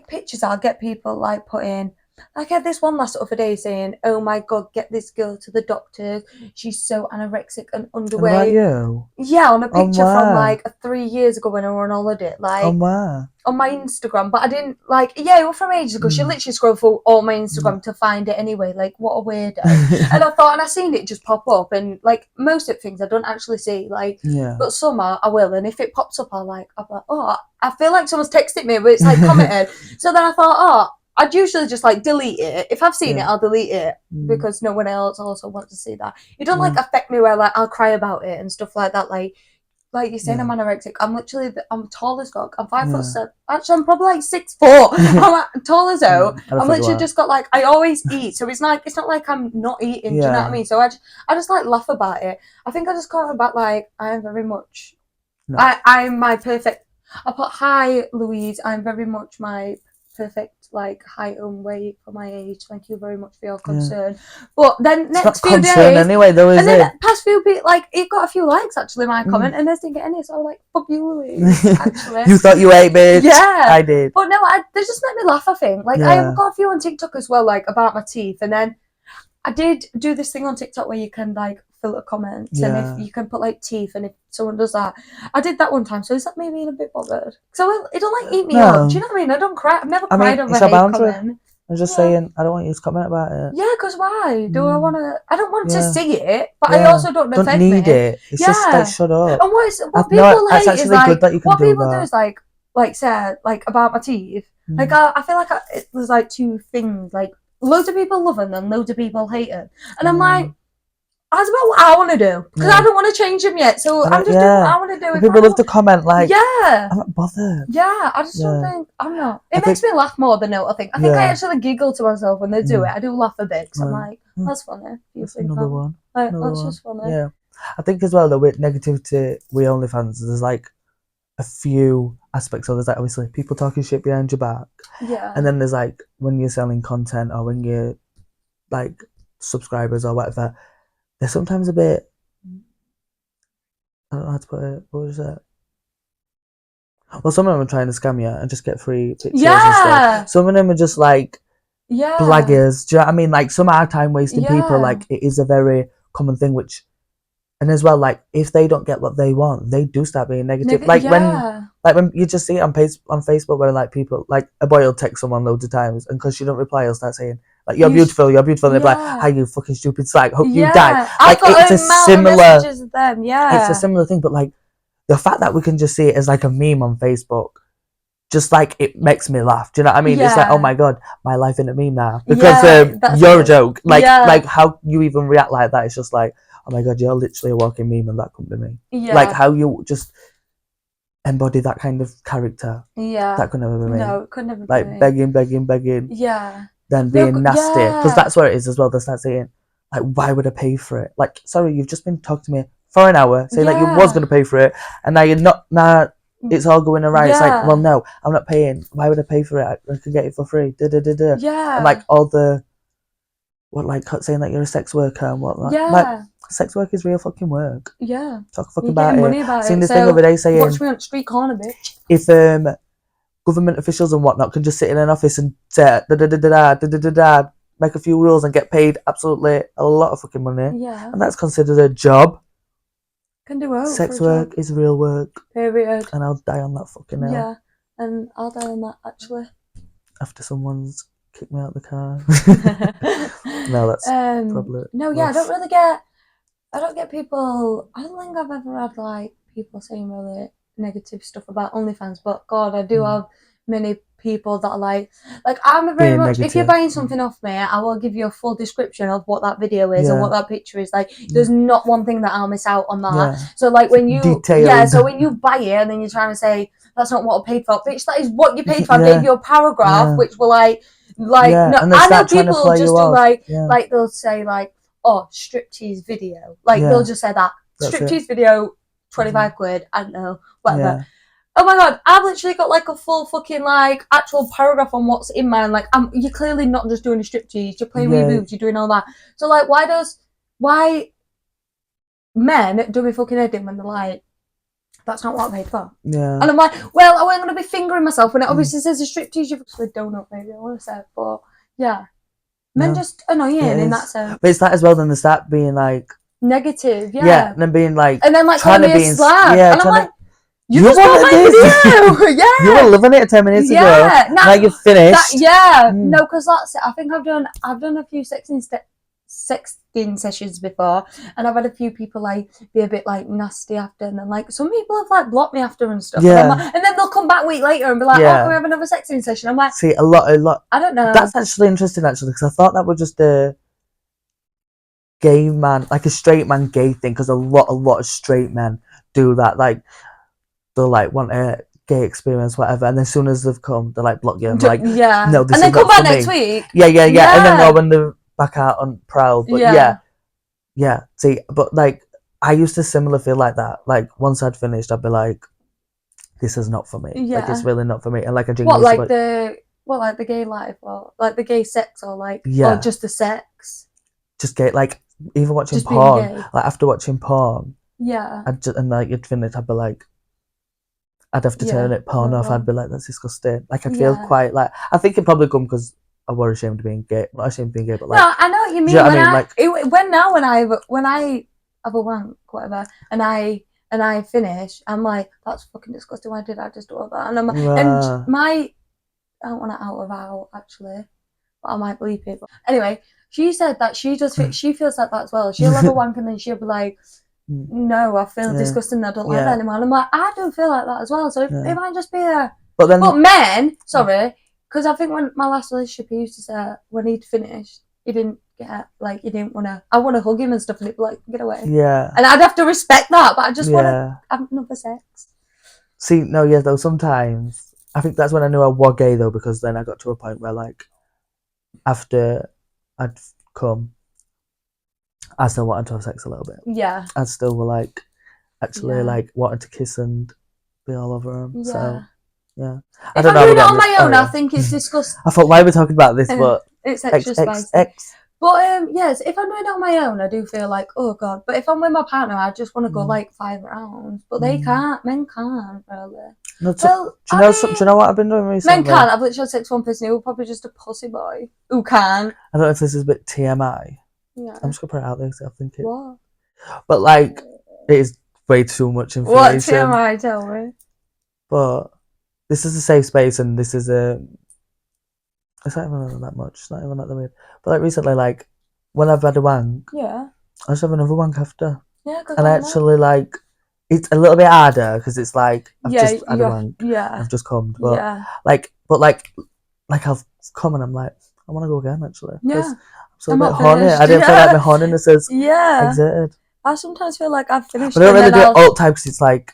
pictures, I'll get people like putting. Like I had this one last other day saying, "Oh my god, get this girl to the doctor. She's so anorexic and underweight." About you? Yeah, on a picture from like 3 years ago when I were on holiday, like on my Instagram. But I didn't like. Yeah, it was from ages ago. She literally scrolled through all my Instagram to find it anyway. Like, what a weirdo. And I thought, and I seen it just pop up, and like most of the things I don't actually see. Like, but some I will, and if it pops up, I'm like, oh, I feel like someone's texted me, but it's like commented. So then I thought, oh. I'd usually just like delete it. If I've seen it, I'll delete it because no one else also wants to see that. It don't like affect me where like I'll cry about it and stuff like that. Like you're saying, I'm anorexic. I'm tall as fuck. I'm 5'7". Actually, I'm probably like 6'4". I'm tall as hell. I'm literally just got like, I always eat, so it's not like I'm not eating. Do you know what I mean? So I just like laugh about it. I think I just comment about like I am very much. I'm my perfect. I put, hi Louise. I'm very much my perfect like height and weight for my age. Thank you very much for your concern. But then next few days anyway though, is and then past few bit like it got a few likes actually my comment and they didn't get any, so I was like, fuck you Louise. Actually you thought you ate, bitch. Yeah, I did. But no, they just made me laugh. I think like I got a few on TikTok as well, like about my teeth, and then I did do this thing on TikTok where you can like filter comments and if you can put like teeth, and if someone does that, I did that one time. So is that me being a bit bothered? So it don't like eat me up. Do you know what I mean? I don't cry. I've never cried over a hate comment. I'm just saying, I don't want you to comment about it. Yeah, because why? Do I want to? I don't want to see it, but I also don't affect me. Don't need it. It's just like, shut up. And what people hate is like, what people do is like say like about my teeth. Like I feel like there's like two things, like loads of people love them and loads of people hate them. And I'm like, that's about what I want to do. Because I don't want to change them yet. So I'm just doing what I want to do. People love to comment like, yeah. I'm not bothered. Yeah, I just don't think, I'm not. It makes me laugh more than I think. I think I actually giggle to myself when they do it. I do laugh a bit because I'm like, that's funny. That's another one. Like, that's just funny. Yeah. I think as well that with negativity, we OnlyFans, there's like a few aspects of it. There's like obviously people talking shit behind your back. Yeah. And then there's like when you're selling content or when you're like subscribers or whatever, they're sometimes a bit, I don't know how to put it, what was it? Well, some of them are trying to scam you and just get free pictures and stuff. Some of them are just like blaggers. Do you know what I mean? Like some are time wasting people. Like it is a very common thing, which, and as well, like if they don't get what they want, they do start being negative. When you just see it on Facebook where like people, like a boy will text someone loads of times and because she don't reply, he'll start saying like you're beautiful. And they're like, "How you fucking stupid slag? Hope you die." Like it's a similar. It's a similar thing, but like the fact that we can just see it as like a meme on Facebook, just like it makes me laugh. Do you know what I mean? It's like, oh my god, my life in a meme now because you're a joke. Like how you even react like that? It's just like, oh my god, you're literally a walking meme, and that couldn't be me. Like how you just embody that kind of character. That could never be me. No, it could never be like me. begging. Yeah. Then being nasty, because that's where it is as well. They start saying, like, why would I pay for it? Like, sorry, you've just been talking to me for an hour, saying that you was going to pay for it, and now you're not. Now it's all going alright. It's like, well, no, I'm not paying. Why would I pay for it? I could get it for free. Yeah. And like all the saying that you're a sex worker and whatnot. Like, sex work is real fucking work. Yeah. Talk fucking about it. Seen this thing the other day saying, watch me on street corner, bitch. If government officials and whatnot can just sit in an office and say make a few rules and get paid absolutely a lot of fucking money. Yeah. And that's considered a job. Can do well. Sex work is real work. Period. And I'll die on that fucking hill. Yeah. And I'll die on that actually. After someone's kicked me out the car. No, that's probably no, yeah, rough. I don't get people. I don't think I've ever had like people saying really negative stuff about OnlyFans, but God, I do have many people that are like I'm very much negative. If you're buying something off me, I will give you a full description of what that video is and what that picture is like. There's not one thing that I'll miss out on that. So like when you so when you buy it and then you're trying to say that's not what I paid for, bitch, that is what you paid for. I gave you a paragraph which will like no, I know people just do like they'll say like, oh, striptease video, like they'll just say that striptease video, 25 quid, I don't know, whatever. Oh my god, I've literally got like a full fucking like actual paragraph on what's in mine. Like, you're clearly not just doing a striptease, you're playing with your boobs, you're doing all that. So like, why men do me fucking editing when they're like, that's not what I paid for? Yeah. And I'm like, well, I wasn't going to be fingering myself when it obviously says a striptease. You've actually donut, maybe I want to say, but yeah, men just annoying in that sense. But it's that as well. Then they start being like negative, and then being like, and then like trying to be a slag, and I'm like. You just got my video! You were loving it 10 minutes ago. Now you're finished. No, because that's it. I think I've done a few sexting sessions before, and I've had a few people like be a bit like nasty after, and then like some people have like blocked me after and stuff. And then they'll come back a week later and be like, "Oh, can we have another sexting session?" I'm like, see, a lot. I don't know. That's actually interesting, because I thought that was just a gay man, like a straight man gay thing, because a lot of straight men do that, like. They'll like want a gay experience, whatever, and as soon as they've come, they like block you and like, no, this is not for me. And then come back next week. Yeah. And then go when they're back out on prowl. But yeah. See, but like I used to similarly feel like that. Like once I'd finished, I'd be like, this is not for me. Like it's really not for me. And like I genuinely like the gay life or like the gay sex or like or just the sex. Just gay, like even watching porn. Like after watching porn. Yeah. And like you'd finish, I'd be like. I'd have to turn it porn off. I'd be like, that's disgusting. Like, I'd feel quite like... I think it probably come because I was ashamed of being gay. Not ashamed of being gay, but like... No, I know what you mean. Do you know what when I have a wank, whatever, and I finish, I'm like, that's fucking disgusting. Why did I just do all that? And I'm I don't want to out, actually, but I might bleep it. But anyway, she said that she feels like that as well. She'll have a wank and then she'll be like... No, I feel disgusting. I don't like that anymore. And I'm like, I don't feel like that as well. So it might just be a. But men, sorry, because I think when my last relationship, he used to say when he'd finished, he didn't want to. I want to hug him and stuff, and he'd be like, get away. Yeah. And I'd have to respect that, but I just want to have another sex. See, no, yeah, though sometimes I think that's when I knew I was gay though, because then I got to a point where like after I'd come, I still wanted to have sex a little bit. Yeah. I still were like actually like wanted to kiss and be all over him. Yeah. So yeah. If I'm doing it on my own, I think it's disgusting. I thought, why are we talking about this? But it's extra spicy. But yes, if I'm doing it on my own, I do feel like, oh god. But if I'm with my partner, I just want to go like 5 rounds. But they can't. Men can't really. No, do you know what I've been doing recently? Men can't. I've literally had sex with one person who was probably just a pussy boy who can. I don't know if this is a bit TMI. Yeah. I'm just gonna put it out there because I think it. What? But like, it is way too much information. What TMI? Tell me. But this is a safe space, and this is a. It's not even that much. It's not even that weird. But like recently, like when I've had a wank, I just have another wank after. Yeah, and I actually like. It's a little bit harder because it's like I've just had a wank. Yeah. I've just come, but like I've come and I'm like I want to go again actually. Yeah. I'm so a bit horny. I didn't feel like my horniness is exerted. I sometimes feel like I've finished. But I don't really do it all the time because it's like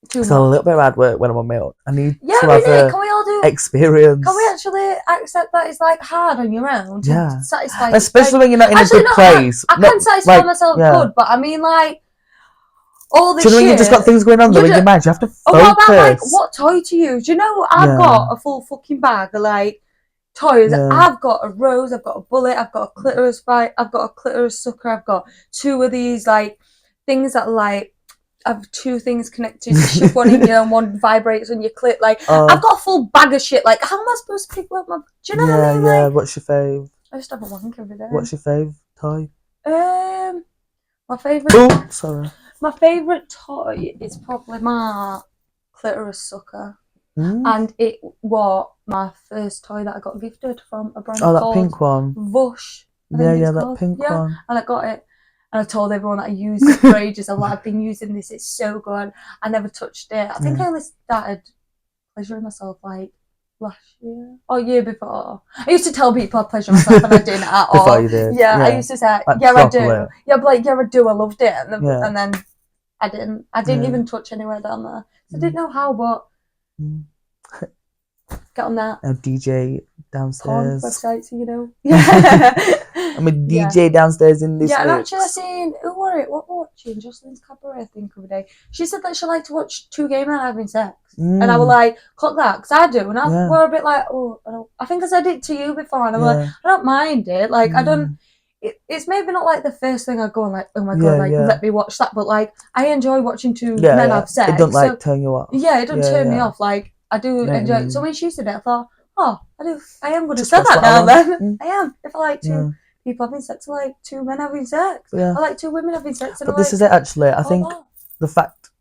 it's a little bit hard work when I'm on my own. I need to have can we all do experience. Can we actually accept that it's like hard on your own to satisfy? Especially when you're not in a good place. I can satisfy myself good, but I mean like. All this do you know when you've just got things going on though in your mind? You have to focus. What about like what toy to use? Do you know I've got a full fucking bag of like toys. I've got a rose, I've got a bullet, I've got a clitoris fight, I've got a clitoris sucker, I've got 2 of these like things that like have 2 things connected. You shove one in here and one vibrates on your clit. Like I've got a full bag of shit. Like how am I supposed to pick up my? Do you know what I mean? Yeah. Like, what's your fave? I just have a wank every day. What's your fave toy? My favourite. Oh, sorry. My favourite toy is probably my clitoris sucker. And it was my first toy that I got gifted from a brand called pink one. Vush. That pink one. And I got it. And I told everyone that I used it for ages. I'm like, I've been using this, it's so good. I never touched it. I think I only started pleasuring myself like last year or year before. I used to tell people I pleasure myself and I didn't at all. Before you did. Yeah, I used to say, I do. Yeah, but like, I do. I loved it. And then I didn't even touch anywhere down there. So I didn't know how, but get on that. A DJ downstairs. Porn websites, you know. I'm a DJ downstairs in this. Yeah, and actually I seen who were it? What were watching? Jocelyn's Cabaret, I think, the other day. She said that she liked to watch 2 gay men having sex, and I was like, "Cut that," because I do, and I were a bit like, "Oh, I think I said it to you before," and I'm like, "I don't mind it. Like, I don't." It's maybe not like the first thing I go and like, oh my god, let me watch that, but like I enjoy watching 2 men have sex. It don't like turn you off. Yeah, it don't turn me off. Like I do enjoy it. So when she said it, I thought, I am going to say that now then. I am. If I like 2 people having sex, I like 2 men having sex. I like 2 women having sex. But this is it actually. I think the fact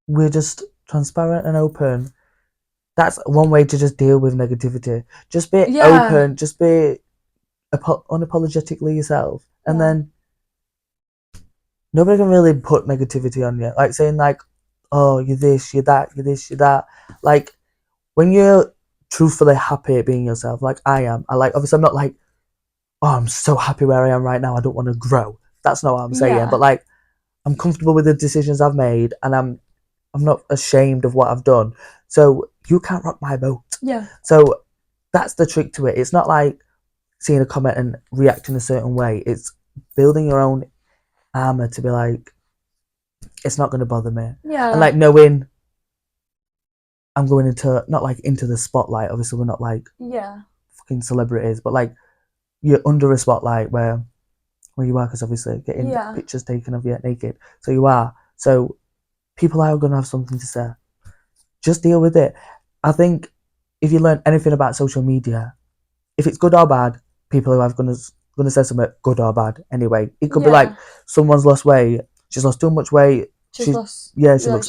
we're just transparent and open, that's one way to just deal with negativity. Just be open, just be unapologetically yourself, and then nobody can really put negativity on you, like saying like, oh, you're this, you're that, you're this, you're that. Like when you're truthfully happy being yourself, like I am, obviously I'm not like, oh, I'm so happy where I am right now, I don't want to grow. That's not what I'm saying. But like I'm comfortable with the decisions I've made, and I'm not ashamed of what I've done. So you can't rock my boat. So that's the trick to it. It's not like seeing a comment and reacting a certain way. It's building your own armor to be like, it's not going to bother me. And like knowing I'm going into, not like into the spotlight, obviously we're not like fucking celebrities, but like you're under a spotlight where you are, because obviously getting pictures taken of you naked. So you are. So people are going to have something to say. Just deal with it. I think if you learn anything about social media, if it's good or bad, people are going to say something good or bad anyway. It could be like someone's lost weight, she's lost too much weight, she looks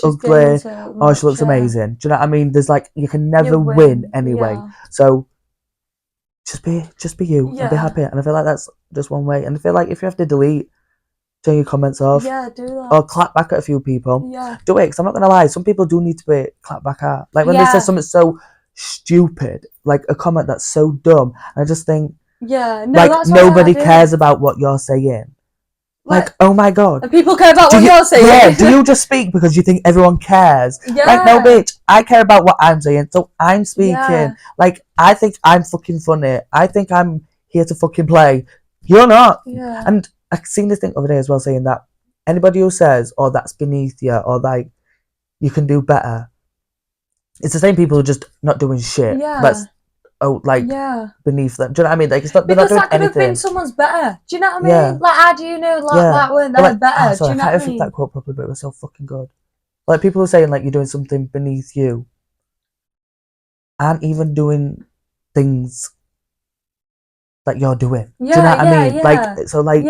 ugly, or she looks amazing. Do you know what I mean? There's like, you can never win anyway. So just be you and be happy. And I feel like that's just one way. And I feel like if you have to delete, turn your comments off, do that, or clap back at a few people, do it. Because I'm not gonna lie, some people do need to be clapped back at. Like when they say something so stupid, like a comment that's so dumb. I just think, no, like, that's nobody cares about what you're saying. Like, oh my god. And people care about what you're saying. Yeah, do you just speak because you think everyone cares? Yeah. Like, no, bitch, I care about what I'm saying, so I'm speaking. Yeah. Like, I think I'm fucking funny. I think I'm here to fucking play. You're not. Yeah. And I seen this thing the other day as well, saying that anybody who says, oh, that's beneath you, or like, you can do better, it's the same people who are just not doing shit. Yeah. That's beneath them. Do you know what I mean? Like, it's not, they're because not doing that could anything. have been someone's better. Do you know what I mean? Yeah. Like, how do you know that weren't their better? Sorry, do you know I what I can't mean? that quote properly, but it was so fucking good. Like, people who are saying like you're doing something beneath you aren't even doing things that you're doing. Do you know what I mean? Like, so like,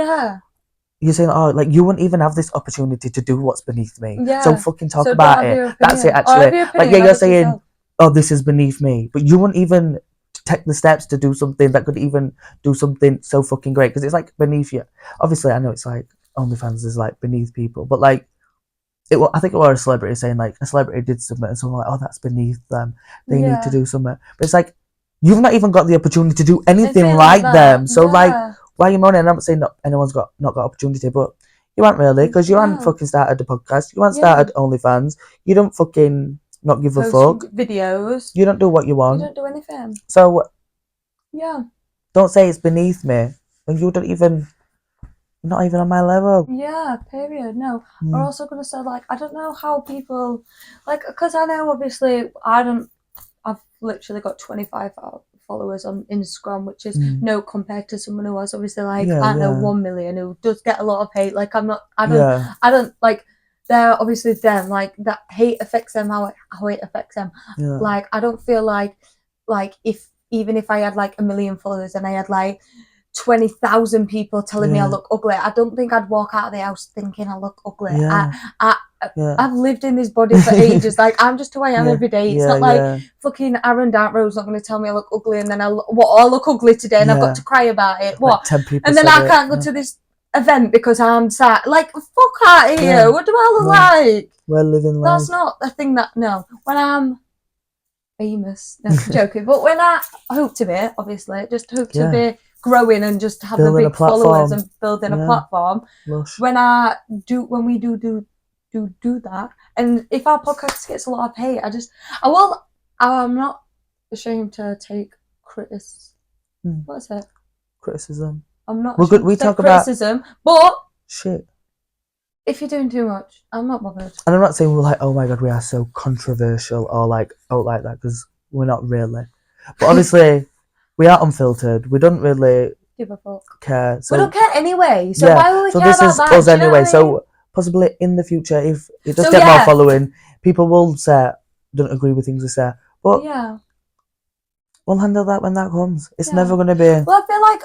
you're saying, oh, like, you wouldn't even have this opportunity to do what's beneath me. Yeah. So fucking talk about it. That's it, actually. Like, yeah, you're saying, oh, this is beneath me, but you wouldn't even take the steps to do something that could even do something so fucking great, because it's like beneath you. Obviously, I know it's like OnlyFans is like beneath people, but like, I think it was a celebrity saying like a celebrity did something and someone like, oh, that's beneath them. They need to do something. But it's like, you've not even got the opportunity to do anything like them. So like, why are you moaning? I'm not saying that anyone's not got opportunity, but you aren't really, because you haven't fucking started the podcast. You haven't started OnlyFans. You don't fucking not give a fuck. Videos. You don't do what you want. You don't do anything. So don't say it's beneath me when you don't even, not even on my level. Yeah, period. No. We're also gonna say like, I don't know how people, like, because I know obviously I've literally got 25 followers on Instagram, which is no compared to someone who has obviously like I don't know 1 million, who does get a lot of hate. Like, I don't like, they're obviously them, like, that hate affects them how it affects them. Like, I don't feel like even if I had like 1 million followers and I had like 20,000 people telling me I look ugly, I don't think I'd walk out of the house thinking I look ugly. I've lived in this body for ages. Like, I'm just who I am every day. It's not like fucking Aaron Dartmore's not going to tell me I look ugly, and then I look ugly today, and I've got to cry about it. What? Like 10 people and then I can't go to this event because I'm sad. Like, fuck out of here. What do I look like? We're living life. That's not a thing that, no. When I'm famous, no, I'm joking, but when I hope to be, obviously, just hope to be growing and just have the big followers and building a platform. When we do that, and if our podcast gets a lot of hate, I'm not ashamed to take criticism. What is it? Criticism. I'm not. We talk about criticism, but shit. If you're doing too much, I'm not bothered. And I'm not saying we're like, oh my god, we are so controversial or like like that, because we're not really. But obviously, we are unfiltered. We don't really give a fuck. Care. So, we don't care anyway. So why would we care about that? So this is us anyway. So possibly in the future, if it does get more following, people will say don't agree with things we say. But we'll handle that when that comes. It's never going to be. Well, I feel like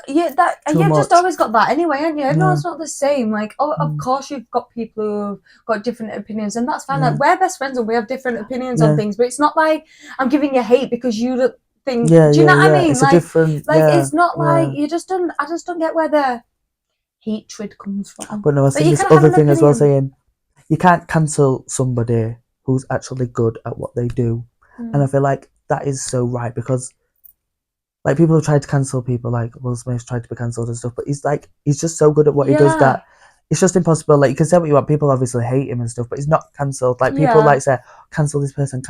you've just always got that anyway, haven't you? Everyone's not the same. Like, of course, you've got people who've got different opinions, and that's fine. Like, we're best friends and we have different opinions on things, but it's not like I'm giving you hate because you don't think. Do you know what I mean? It's like, a different. Like, it's not like you just don't. I just don't get where the hatred comes from. But no, I was thinking this other thing as well, saying you can't cancel somebody who's actually good at what they do, and I feel like that is so right, because. Like, people have tried to cancel people, like Will Smith's tried to be cancelled and stuff, but he's just so good at what he does that it's just impossible. Like, you can say what you want, people obviously hate him and stuff, but he's not cancelled. Like, people like say, cancel this person,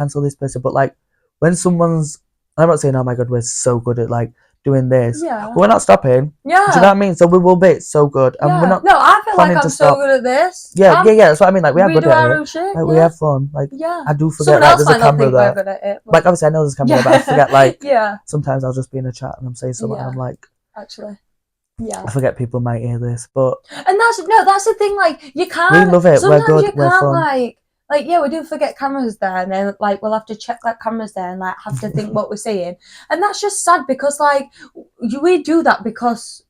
but like, when someone's, I'm not saying, oh my god, we're so good at like doing this, but we're not stopping. Do you know what I mean? So we will be so good, and we're not. No, I feel like I'm so good at this. Yeah, that's what I mean. Like, we have good at our own shit. Like, we have fun. Like, I do forget. Someone else might not think we're good at it. Like, obviously, I know there's a camera there, but I forget. Like, sometimes I'll just be in a chat and I'm saying something, and I'm like, actually. I forget people might hear this, but and that's the thing. Like, you can't. We love it. We're good. We're fun. Like, we do forget cameras there, and then like we'll have to check that cameras there, and like have to think what we're saying, and that's just sad, because like we do that because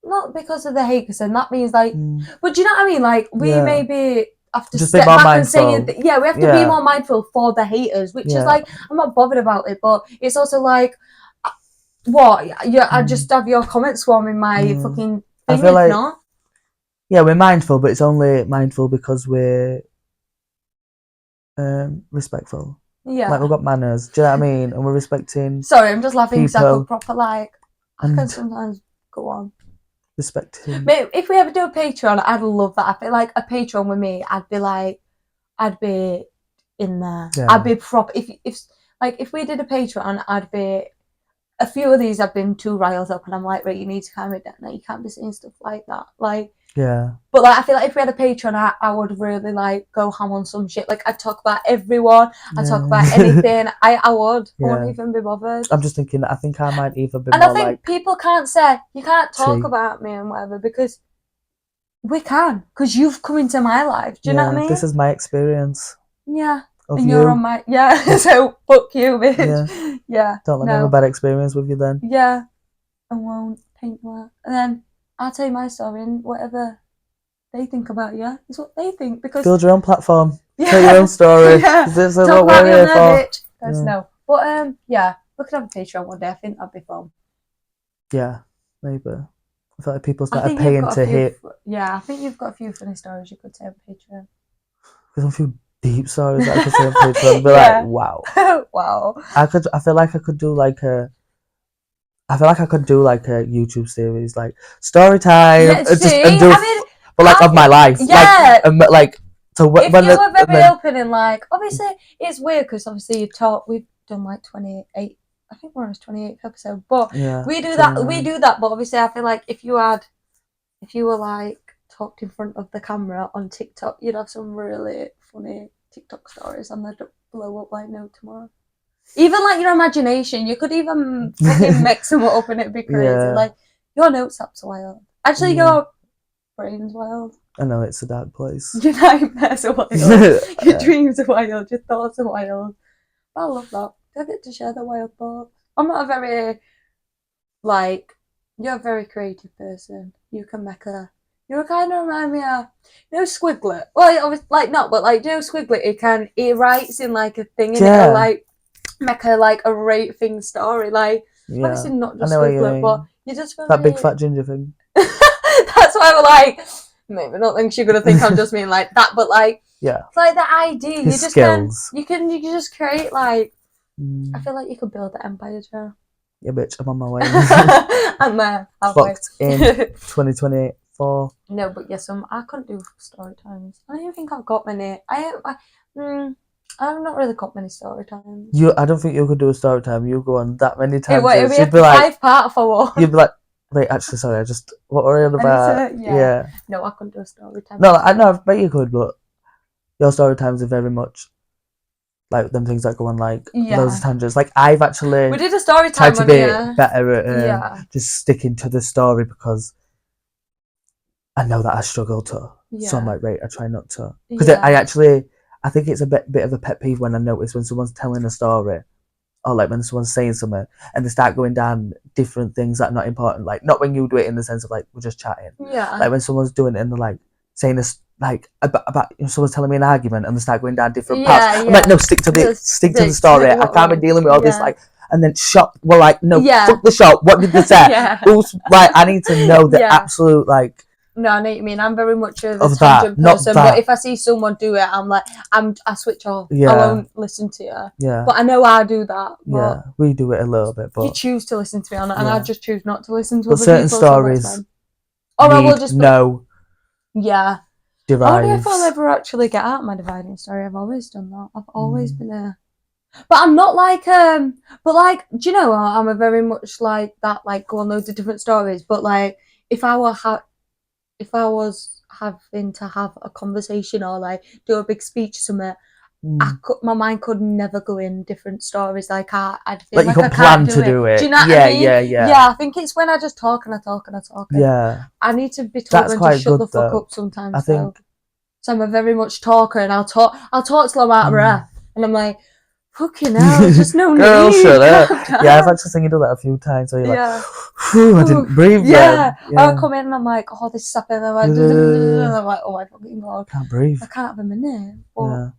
not because of the hate, and that means like, but do you know what I mean? Like, we maybe have to just step back and say, we have to be more mindful for the haters, which is like, I'm not bothered about it, but it's also like, what? I just have your comments swarming my fucking thing. I feel like, not. We're mindful, but it's only mindful because we're respectful. Yeah. Like, we've got manners. Do you know what I mean? And we're respecting. Sorry, I'm just laughing because I people could proper like. I can sometimes go on. Respecting. Maybe if we ever do a Patreon, I'd love that. I feel like a Patreon with me, I'd be in there. Yeah. I'd be proper. If we did a Patreon, I'd be. A few of these I've been too riled up, and I'm like, right, you need to calm it down. Like, you can't be saying stuff like that. Like, yeah. But like, I feel like if we had a Patreon, I would really like go ham on some shit. Like, I'd talk about everyone. I'd talk about anything. I would. I wouldn't even be bothered. I'm just thinking. I think I might even be and more I think like. People can't say you can't talk about me and whatever because we can because you've come into my life. Do you know what I mean? This is my experience. Yeah. And you're on my so fuck you, bitch. Yeah. Don't let me have a bad experience with you then. Yeah. I won't paint you out. And then I'll tell you my story and whatever they think about you is what they think because build your own platform. Tell your own story. This is talk what about we're here for. Bitch. No. But we could have a Patreon one day. I think that'd be fun. Yeah, maybe. I feel like people started paying to hit. Yeah, I think you've got a few funny stories you could say on Patreon. There's a few deep stories that I could say on Patreon. Be like, wow. Wow. I feel like I could do like a YouTube series, like story time, but like of my life. Yeah. So if you were very open and like, obviously it's weird because obviously we've done like 28. I think we're on his 28th episode, but we do that. But obviously, I feel like if you were like talked in front of the camera on TikTok, you'd have some really funny TikTok stories, and they'd blow up like no tomorrow. Even like your imagination, you could even fucking mix them up, and it'd be crazy. Yeah. Like your notes app's wild. Actually, your brain's wild. I know it's a dark place. Your nightmares are wild. Your dreams are wild. Your thoughts are wild. I love that. I get to share the wild thoughts. I'm not a very, you're a very creative person. You can make you kind of remind me of, Squiglet. Well, obviously, Squiglet, he writes in like a thing and it'll like make a rating story. Like, obviously not just Squiglet, but you just really... That big fat ginger thing. That's why I'm like, maybe not think you're gonna think I'm just mean like that, but like, it's like the idea. His skills. You can just create like. I feel like you could build the empire, Joe. Yeah, bitch, I'm on my way. I'm there. Clocked in 2024. No, but yes, I couldn't do story times. I don't even think I've got many. I've not really got many story times. I don't think you could do a story time. You go on that many times. You'd be like 5-part for one. You'd be like, wait, actually, sorry, what were you on about? Yeah. No, I couldn't do a story time. No, I know, I bet you could, but your story times are very much like them things that go on like loads of tangents. Like I've actually we did a story time tried to be better at just sticking to the story because I know that I struggle to. So I'm like, right, I try not to. Because I think it's a bit of a pet peeve when I notice when someone's telling a story or like when someone's saying something and they start going down different things that are not important. Like not when you do it in the sense of like we're just chatting. Yeah. Like when someone's doing it and they're like saying this like about someone's telling me an argument and they start going down different paths. I'm like, no, stick to the story. I can't be dealing with all this like and then shot. Well, like no, fuck the shot. What did they say? Who's like? I need to know the absolute like. No, I know what you mean. I'm very much a tangent person, but if I see someone do it, I'm like, I switch off. I won't listen to you. Yeah. But I know I do that. Yeah, we do it a little bit, but you choose to listen to me on it, and I just choose not to listen to but other certain people, stories. So or I will just know. Yeah. Derives. I wonder if I'll ever actually get out my dividing story. I've always done that. I've always been a. But I'm not like But like, do you know? I'm a very much like that. Like, go on loads of different stories. But like, if I was having to have a conversation or like do a big speech or something, my mind could never go in different stories. Like I'd feel like you could plan to do it. Do you know what I mean? Yeah, I think it's when I just talk and I talk and I talk. Yeah. I need to be told to shut the fuck up sometimes. I think. So I'm a very much talker and I'll talk till I'm out of breath. And I'm like, fucking hell, there's just no Girl, need. Shut up. Yeah, I've actually seen you do that a few times where you're like, whew, I didn't breathe then. I'll come in and I'm like, oh, this is happening. I'm like, oh my fucking God. Can't breathe. I can't have a minute. But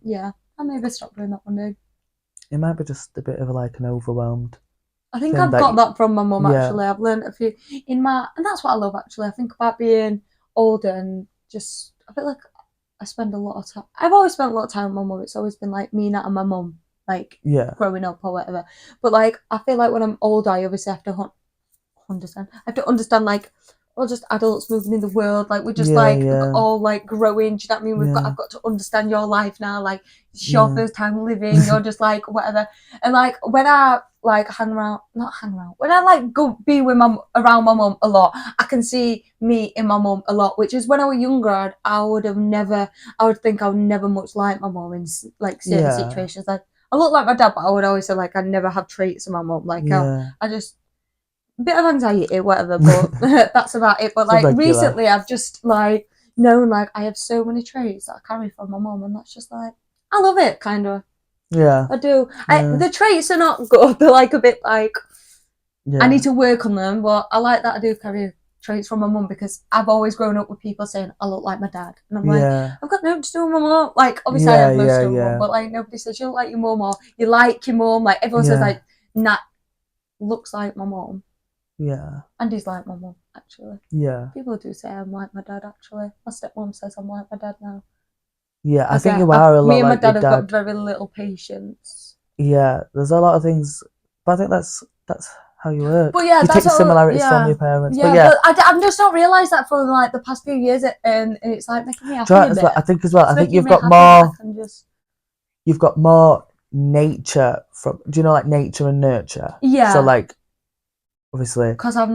I maybe stop doing that one day. It might be just a bit of like an overwhelmed. I think I've got that from my mum actually. I've learned a few and that's what I love actually. I think about being older and just, I feel like I spend a lot of time. I've always spent a lot of time with my mum. It's always been like me, Nat, and my mum. like growing up or whatever. But like I feel like when I'm older, I obviously have to understand like we're just adults moving in the world, like we're just all like growing. Do you know what I mean? I've got to understand your life now. Like it's your first time living. You're just like whatever. And like when I like when I like go be with around my mum a lot, I can see me in my mum a lot. Which is when I was younger, I would think I would never much like my mum in like certain situations. Like I look like my dad, but I would always say like I never have traits of my mum. Like I just. Bit of anxiety, whatever, but that's about it. But like recently, I've just like known like I have so many traits that I carry from my mum, and that's just like I love it, kind of. Yeah, I do. The traits are not good. They're like a bit like I need to work on them, but I like that I do carry traits from my mum because I've always grown up with people saying I look like my dad, and I'm like I've got nothing to do with my mum. Like obviously I have most of my mum, but like nobody says you look like your mum or you like your mum. Like everyone says like Nat looks like my mum. Yeah. And he's like my mum, actually. Yeah. People do say I'm like my dad, actually. My stepmom says I'm like my dad now. Yeah, I think you are a lot like your dad. Me and my dad have got very little patience. Yeah, there's a lot of things, but I think that's how you work. But yeah, you take similarities from your parents. Yeah, but I've just not realised that for like the past few years, and it's like making me happy a bit. I think as well. I think you've got more. You've got more nature from. Do you know like nature and nurture? Yeah. So like. Obviously, because I've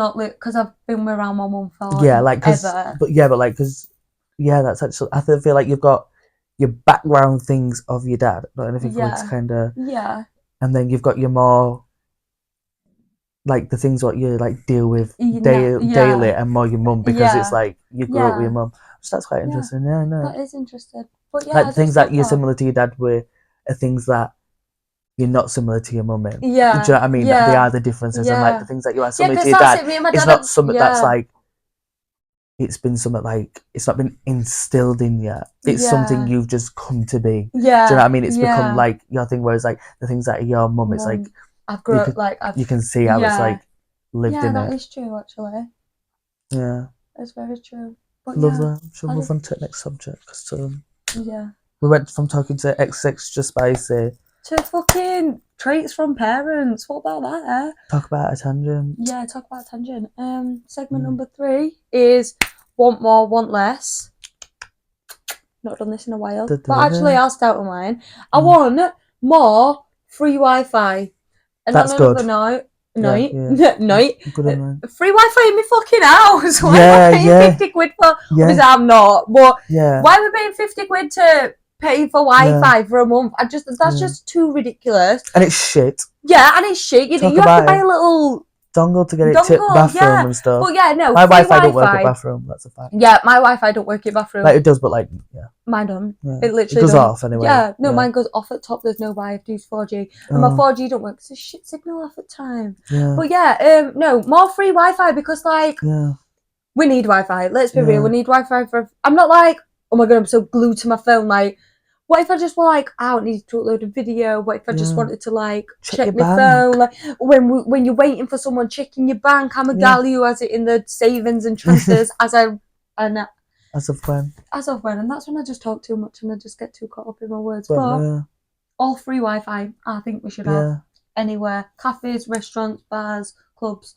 been around my mum for that's actually. I feel like you've got your background things of your dad, not anything to kind of and then you've got your more like the things what you like deal with daily, and more your mum because it's like you grew up with your mum. So that's quite interesting. Yeah, I know. That is interesting. But like the things that you're similar to your dad with are things that. You're not similar to your mum in. Yeah. Do you know what I mean? Yeah. They are the differences and like the things that you are similar to your dad. It's not something that's like it's been something like it's not been instilled in you. It's something you've just come to be. Yeah. Do you know what I mean? It's become like your thing, whereas like the things that are your mum, it's like I've grown up like you can see how it's like lived in it. Yeah, that is true actually. Yeah. That's very true. But love that. Shall we move on to the next subject? Yeah. We went from talking to XX just spicy to fucking traits from parents. What about that? Talk about a tangent. Yeah, talk about a tangent. Segment number 3 is want more, want less. Not done this in a while. But actually, I'll start with mine. I want more free Wi-Fi. And that's on good. Night. Good on free Wi-Fi in my fucking house. Why am I paying 50 quid for? Obviously, I'm not. But why are we paying 50 quid to pay for Wi-Fi for a month? That's just too ridiculous. And it's shit. Yeah, and it's shit. You have to buy a little dongle to get it to bathroom and stuff. But yeah, no. My Wi-Fi don't work at bathroom. That's a fact. Yeah, my Wi-Fi don't work at bathroom. Like it does, but like mine don't. Yeah. It literally goes off anyway. Yeah, no, mine goes off at top. There's no Wi-Fi. I have to use 4G, and my 4G don't work. It's a shit signal half the time. Yeah. But yeah, no, more free Wi-Fi because like we need Wi-Fi. Let's be real. We need Wi-Fi for. I'm not like, oh my god, I'm so glued to my phone. Like, what if I just were like, I don't need to upload a video? What if I just wanted to like check my phone? Like when you're waiting for someone checking your bank, I'm a gal who has it in the savings and transfers as of when, and that's when I just talk too much and I just get too caught up in my words. But all free Wi-Fi, I think we should have anywhere: cafes, restaurants, bars, clubs.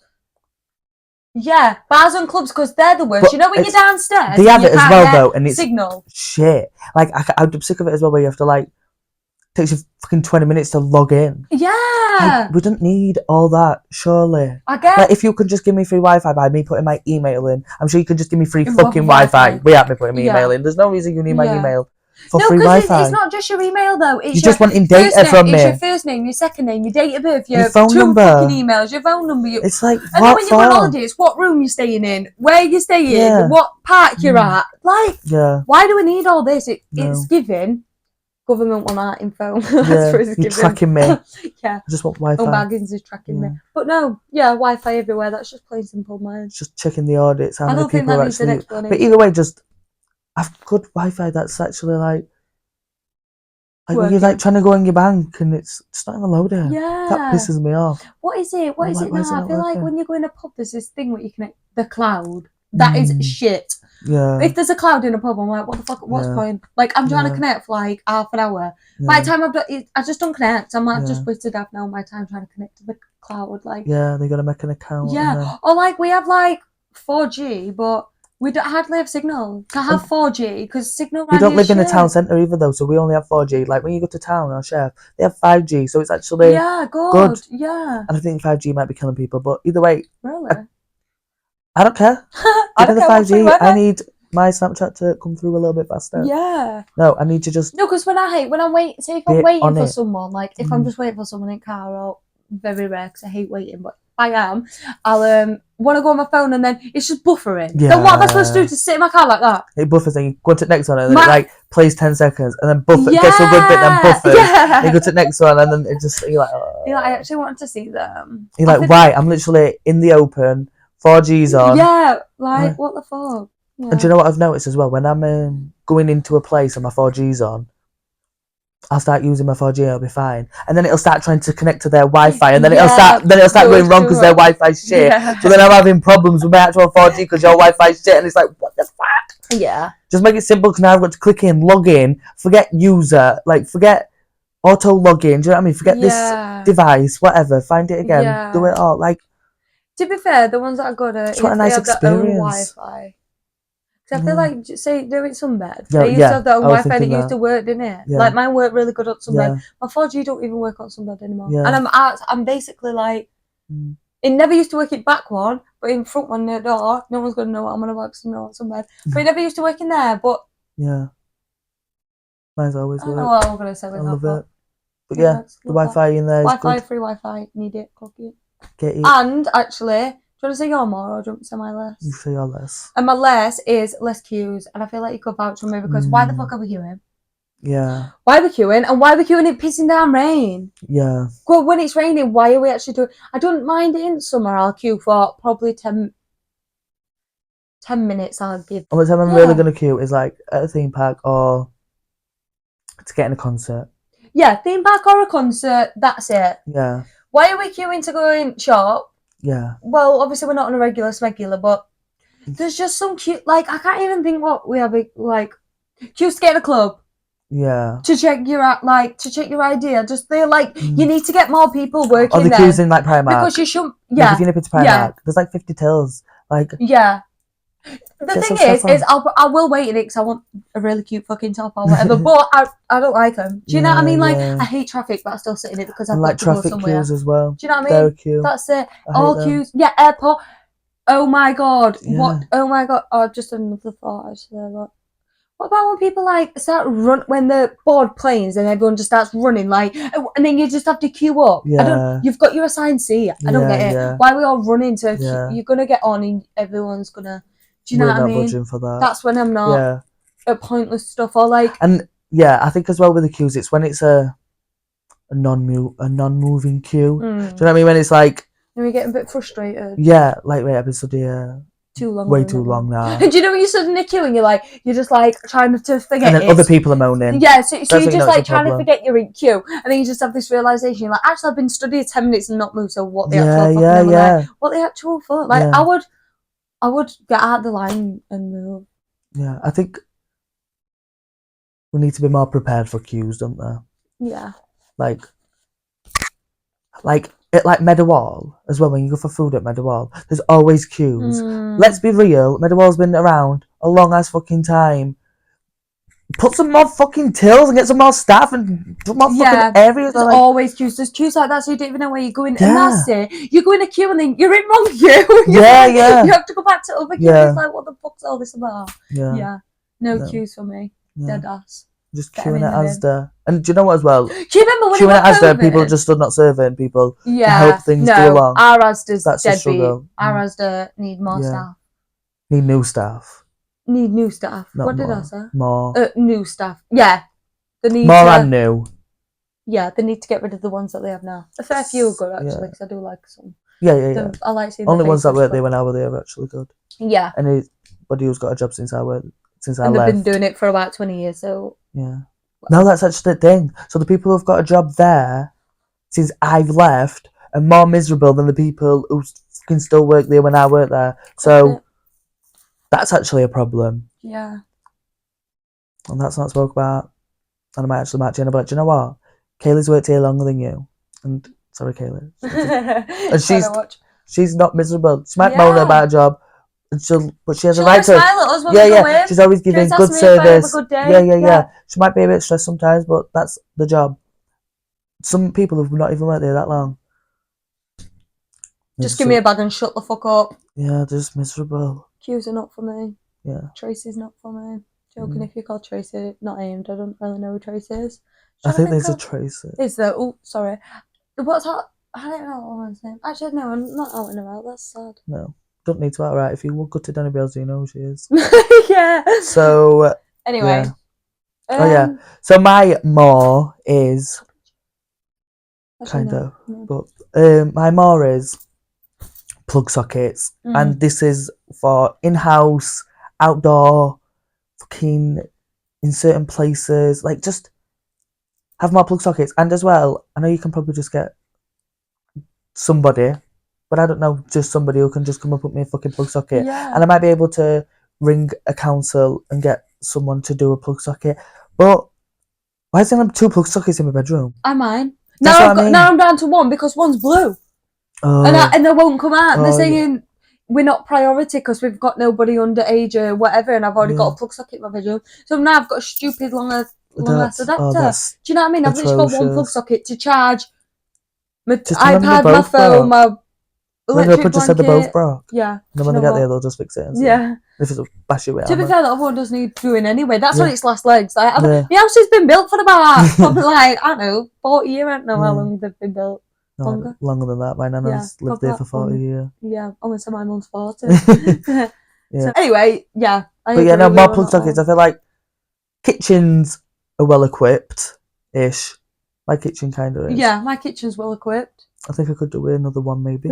Yeah, bars and clubs because they're the worst. But you know when you're downstairs, they have it as well though, and it's signal shit. Like I'm sick of it as well, where you have to like takes you fucking 20 minutes to log in. Yeah, like, we don't need all that. Surely, I guess like, if you could just give me free Wi-Fi by me putting my email in, I'm sure you could just give me free fucking Wi-Fi without me putting my email in. There's no reason you need my email. No, because it's not just your email though. It's you're just wanting data from me. It's your first name, your second name, your date of birth, your phone number, fucking emails, your phone number. It's like and then when you go on holiday, it's what room you're staying in, where you're staying, what park you're at. Like, why do we need all this? It's giving government want that info. You're tracking me. I just want Wi-Fi. Baggins is tracking me. But no, Wi-Fi everywhere. That's just plain simple, man. Just checking the audits. How many people are actually. But either way, just have good Wi-Fi that's actually like when you're like trying to go on your bank and it's not even loading. Yeah, that pisses me off. What is it? What is it now? I feel like when you go in a pub, there's this thing where you connect the cloud. That is shit. Yeah. If there's a cloud in a pub, I'm like, what the fuck? What's the point? Like, I'm trying to connect for like half an hour. By the time I just don't connect. I'm like, I've just wasted half an hour of my time trying to connect to the cloud. Like, yeah, they gotta make an account. Yeah, or like we have like 4G, but we don't hardly have signal. To have 4G, because signal. We don't live in a town centre either, though, so we only have 4G. Like when you go to town or Chef, they have 5G, so it's actually good. Yeah. And I think 5G might be killing people, but either way, really, I don't care. I don't care. 5G. I need my Snapchat to come through a little bit faster. Yeah. No, I need to just. No, because when I'm waiting, say if I'm waiting for someone, like if I'm just waiting for someone in car, or very rare because I hate waiting, but if I am, I'll want to go on my phone and then it's just buffering. Yeah. Then what am I supposed to do to sit in my car like that? It buffers and you go to the next one and then it like plays 10 seconds and then buffer, gets a good bit, then buffers. Yeah. You go to the next one and then it just, you're like, oh. You're like, I actually wanted to see them. You're like, why? I'm literally in the open, 4G's on. Yeah, like, what the fuck? Yeah. And do you know what I've noticed as well? When I'm going into a place and my 4G's on, I'll start using my 4G, it'll be fine. And then it'll start trying to connect to their Wi-Fi, and then it'll start going wrong because their Wi-Fi's shit. Yeah. So then I'm having problems with my actual 4G because your Wi-Fi's shit, and it's like, what the fuck? Yeah. Just make it simple, because now I've got to click in, log in, forget user, like forget auto login. Do you know what I mean? Forget this device, whatever. Find it again. Do it all. Like. To be fair, the ones that are good at what a nice experience. Their own Wi-Fi. I feel like, say, they're in Sunbed. They used to have their own Wi-Fi and it used to work, didn't it? Yeah. Like, mine worked really good on Sunbed. My 4G don't even work on Sunbed anymore. Yeah. And I'm basically like, it never used to work in back one, but in front one, near the door, no one's going to know what I'm on about because I know what's Sunbed. But it never used to work in there, but... Yeah. Mine's always worked. I don't know what I'm going to say with I love it. But yeah, the Wi-Fi in there is Wi-Fi, good. free Wi-Fi, need it, clock it. Get it. And, actually... Do you want to say your more or do you want to say my less? You say your less. And my less is less queues. And I feel like you could vouch for me because why the fuck are we queuing? Yeah. Why are we queuing? And why are we queuing in pissing down rain? Yeah. Well, when it's raining, why are we actually doing... I don't mind it in summer. I'll queue for probably 10 minutes. I'll give... Only time I'm really going to queue is like at a theme park or to get in a concert. Yeah, theme park or a concert. That's it. Yeah. Why are we queuing to go in shop? Yeah. Well, obviously we're not on a regular, but there's just some cute, like, I can't even think what we have, like, queues to get in a club. Yeah. To check your idea. Just they're like, you need to get more people working there. Or the queues in, like, Primark. Because you shouldn't, if you nip into Primark, there's, like, 50 tills. Like. Yeah. The thing is I will wait in it because I want a really cute fucking top or whatever, but I don't like them. Do you know what I mean? Like, I hate traffic, but I still sit in it because I've got to go somewhere. Traffic queues as well. Do you know what I mean? Queue. That's it. All queues. Yeah, airport. Oh my god. Yeah. What? Oh my god. Oh, just another thought actually. What about when people like start when they're board planes and everyone just starts running like, and then you just have to queue up? Yeah. You've got your assigned seat. I don't get it. Yeah. Why are we all running to? You're gonna get on and everyone's gonna. Do you know what I mean? We're not budging for that. That's when I'm not at pointless stuff or like. And yeah, I think as well with the queues, it's when it's a non-moving queue. Do you know what I mean? When it's like. And we get a bit frustrated. Yeah, like wait, I've been studying too long. Way too long now. And do you know when you're stood in a queue and you're just like trying to forget and then other people are moaning. Yeah, so you're just like trying to forget you're in queue, and then you just have this realization. You're like, actually, I've been studying 10 minutes and not moved. So what the actual fuck? What the actual fuck? Like I would get out the line and move. Yeah, I think we need to be more prepared for queues, don't we? Yeah. Like at Meadowall as well, when you go for food at Meadowall, there's always queues. Let's be real, Meadowall's been around a long ass fucking time. Put some more fucking tills and get some more staff and put more fucking areas. There's always queues. There's queues like that, so you don't even know where you're going. Yeah. And that's it. You go in a queue and then you're in wrong queue. You have to go back to other queues. Yeah. It's like, what the fuck's all this about? Yeah. No queues for me. Dead ass. Just queuing at Asda. And do you know what as well? Do you remember when queuing at Asda, people just stood not serving people to help things go along. Our Asda's deadbeat. Our Asda need more staff. Need new staff. Need new staff. What did I say? More. New staff. Yeah. They need more and new. Yeah, they need to get rid of the ones that they have now. A fair few are good, actually, because I do like some. Yeah. I like seeing only ones that worked there when I was there are actually good. Yeah. Anybody who's got a job since I left. And they've been doing it for about 20 years, so... Yeah. No, that's actually the thing. So the people who've got a job there since I've left are more miserable than the people who can still work there when I work there. So... That's actually a problem. Yeah. And that's not spoke about. And I might actually match Jenna, but do you know what? Kaylee's worked here longer than you. And sorry, Kaylee. And she's not miserable. She might moan about a job, but she has a right to. Smile at us when we go in. She's always giving good service. Yeah. She might be a bit stressed sometimes, but that's the job. Some people have not even worked there that long. Just give me a bag and shut the fuck up. Yeah, they're just miserable. Q's are not for me. Yeah. Tracy's not for me. Joking if you call Tracy not aimed. I don't really know who Tracy is. I think there's a Tracy. Is there? Oh, sorry. What's that? I don't know what woman's name. Actually, no, I'm not outing her out. That's sad. No. Don't need to out her out. If you go to Danny Bells, you know who she is. Yeah. So. Anyway. Yeah. So my more is. Kind of. But my more is plug sockets. And this is for in-house, outdoor, fucking in certain places. Like, just have more plug sockets. And as well, I know you can probably just get somebody, but I don't know, just somebody who can just come and put me a fucking plug socket. Yeah. And I might be able to ring a council and get someone to do a plug socket. But why is there 2 plug sockets in my bedroom? Mine. Now I'm down to 1 because one's blue. Oh. And they won't come out. They're saying we're not priority because we've got nobody underage or whatever, and I've already got a plug socket in my bedroom. So now I've got a stupid long ass adapter. Do you know what I mean? I've just got 1 plug socket to charge my iPad, my phone, my electric blanket. They're both broke. Yeah. And then when they get there, they'll just fix it. Yeah. If it's a bash it. To be fair, that one does need doing anyway. That's on its last legs. Like, the house has been built for about probably I don't know, 40 years. I don't know how long they've been built. No, longer than that. My nana's lived there for 40 years. Yeah, almost my mum's 40. Yeah. So anyway, yeah. More plug sockets. I feel like kitchens are well equipped-ish. My kitchen kind of is. Yeah, my kitchen's well equipped. I think I could do another one maybe.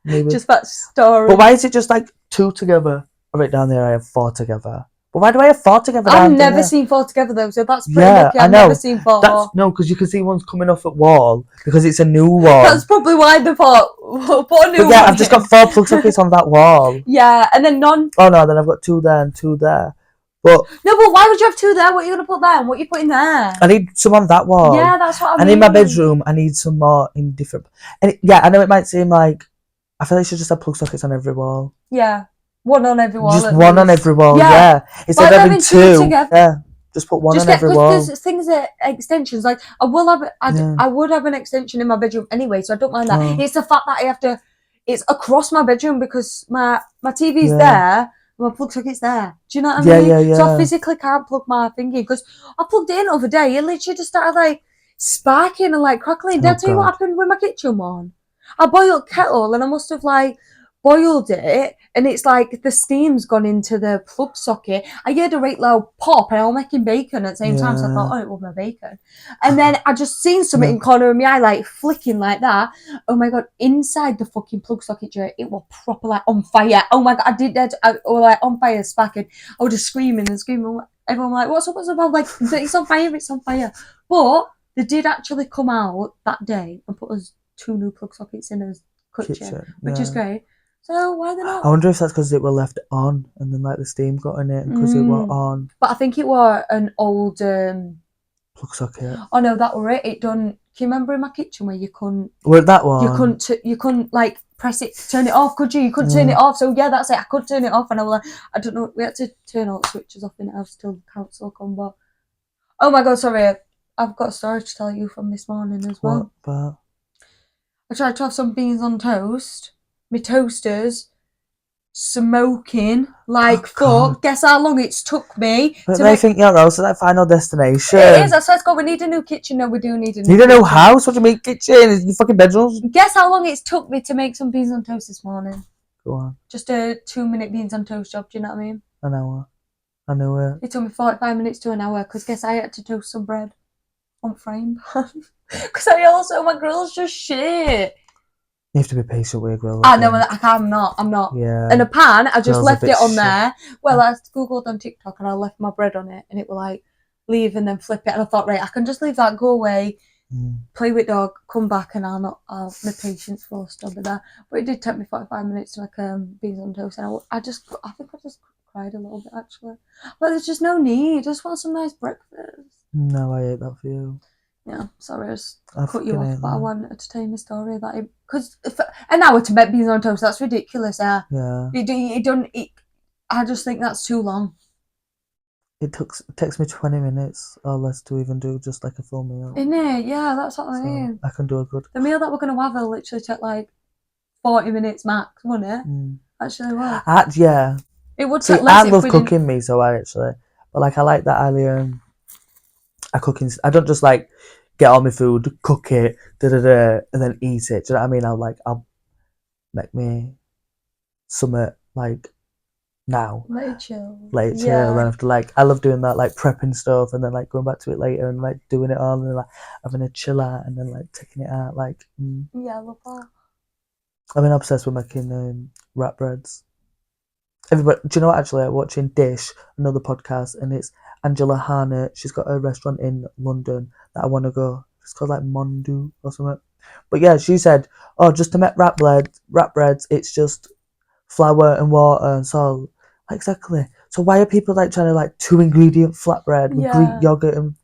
Just that story. But why is it just like 2 together? Right down there, I have 4 together. But why do I have 4 together? I've never seen 4 together though, so that's pretty lucky. I've never seen 4. No, because you can see one's coming off at wall because it's a new wall. That's probably why they thought, put a new one. I've just got 4 plug sockets on that wall. Yeah, and then none. Oh no, then I've got 2 there and 2 there. But why would you have 2 there? What are you going to put there and what are you putting there? I need some on that wall. Yeah, that's what I mean. And in my bedroom, I need some more in different. And I know it might seem like I feel like you should just have plug sockets on every wall. Yeah. 1 on every wall. Just 1 on every wall, yeah. Instead of having 2. Yeah. Just put 1 on every wall. Because things are extensions. Like I would have an extension in my bedroom anyway, so I don't mind that. Oh. It's the fact that it's across my bedroom because my TV's there, my plug socket's there. Do you know what I mean? Yeah. So I physically can't plug my thing in because I plugged it in the other day. It literally just started like sparking and like crackling. Did I tell you what happened with my kitchen one? I boiled kettle and I must have like boiled it and it's like the steam's gone into the plug socket. I heard a right loud pop and I was making bacon at the same time, so I thought, it was my bacon. And then I just seen something in the corner of my eye like flicking like that. Oh my god, inside the fucking plug socket, it was proper like on fire. Oh my god, I was like on fire, sparking. I was just screaming and screaming. Everyone was like, what's up? I'm like, it's on fire. But they did actually come out that day and put us 2 new plug sockets in a kitchen, which is great. So why they not? I wonder if that's because it were left on and then like the steam got in it and because it were on. But I think it were an old plug socket. Oh no, that were it. It done. Can you remember in my kitchen where you couldn't? Well, that one. You couldn't like press it, turn it off, could you? You couldn't turn it off. So yeah, that's it. I could turn it off, and I was like, I don't know. We had to turn all the switches off in the house till the council come. But oh my god, sorry. I've got a story to tell you from this morning as well. What? I tried to have some beans on toast. My toaster's smoking like fuck. Guess how long it's took me. But they think you're also that final destination. It is. I swear to God, we need a new kitchen. No, we do need a new. You don't know house. What do you mean kitchen? Is your fucking bedrooms? Guess how long it's took me to make some beans on toast this morning. Go on. Just a 2-minute beans on toast job. Do you know what I mean? An hour. I know it. It took me 45 minutes to an hour because guess I had to toast some bread on frying pan because my grill's just shit. You have to be patient with your grill. I know, I'm not. Yeah. And a pan, I just left it on there. Well, I googled on TikTok and I left my bread on it and it was like, leave and then flip it. And I thought, right, I can just leave that, go away, play with dog, come back and my patience will still be there. But it did take me 45 minutes to make beans on toast and I think I just cried a little bit actually. But there's just no need. I just want some nice breakfast. No, I ate that for you. Yeah, sorry, I just I cut you off, but I that. wanted to tell you my story that because an hour to make beans on toast, that's ridiculous. Yeah. I just think that's too long. It takes me 20 minutes or less to even do just like a full meal. Isn't it? Yeah, that's what I mean. I can do a good. The meal that we're gonna have will literally take like 40 minutes max, won't it? Actually, will. Yeah. It would take less. I love cooking me, so I actually, but like I like that I cook I don't just like get all my food, cook it, and then eat it. Do you know what I mean? I'll make me something like now. Let it chill. Then after I love doing that, like prepping stuff and then like going back to it later and like doing it all and then like having a chill out and then like taking it out Yeah, I love that. I've been obsessed with making wrap breads. Everybody, do you know what? Actually, I'm watching Dish, another podcast, and it's Angela Harnett. She's got a restaurant in London that I want to go. It's called like Mondu or something. But yeah, she said, "Oh, just to make wrap breads, it's just flour and water and salt." Exactly. So why are people like trying to like 2-ingredient flatbread with Greek yogurt and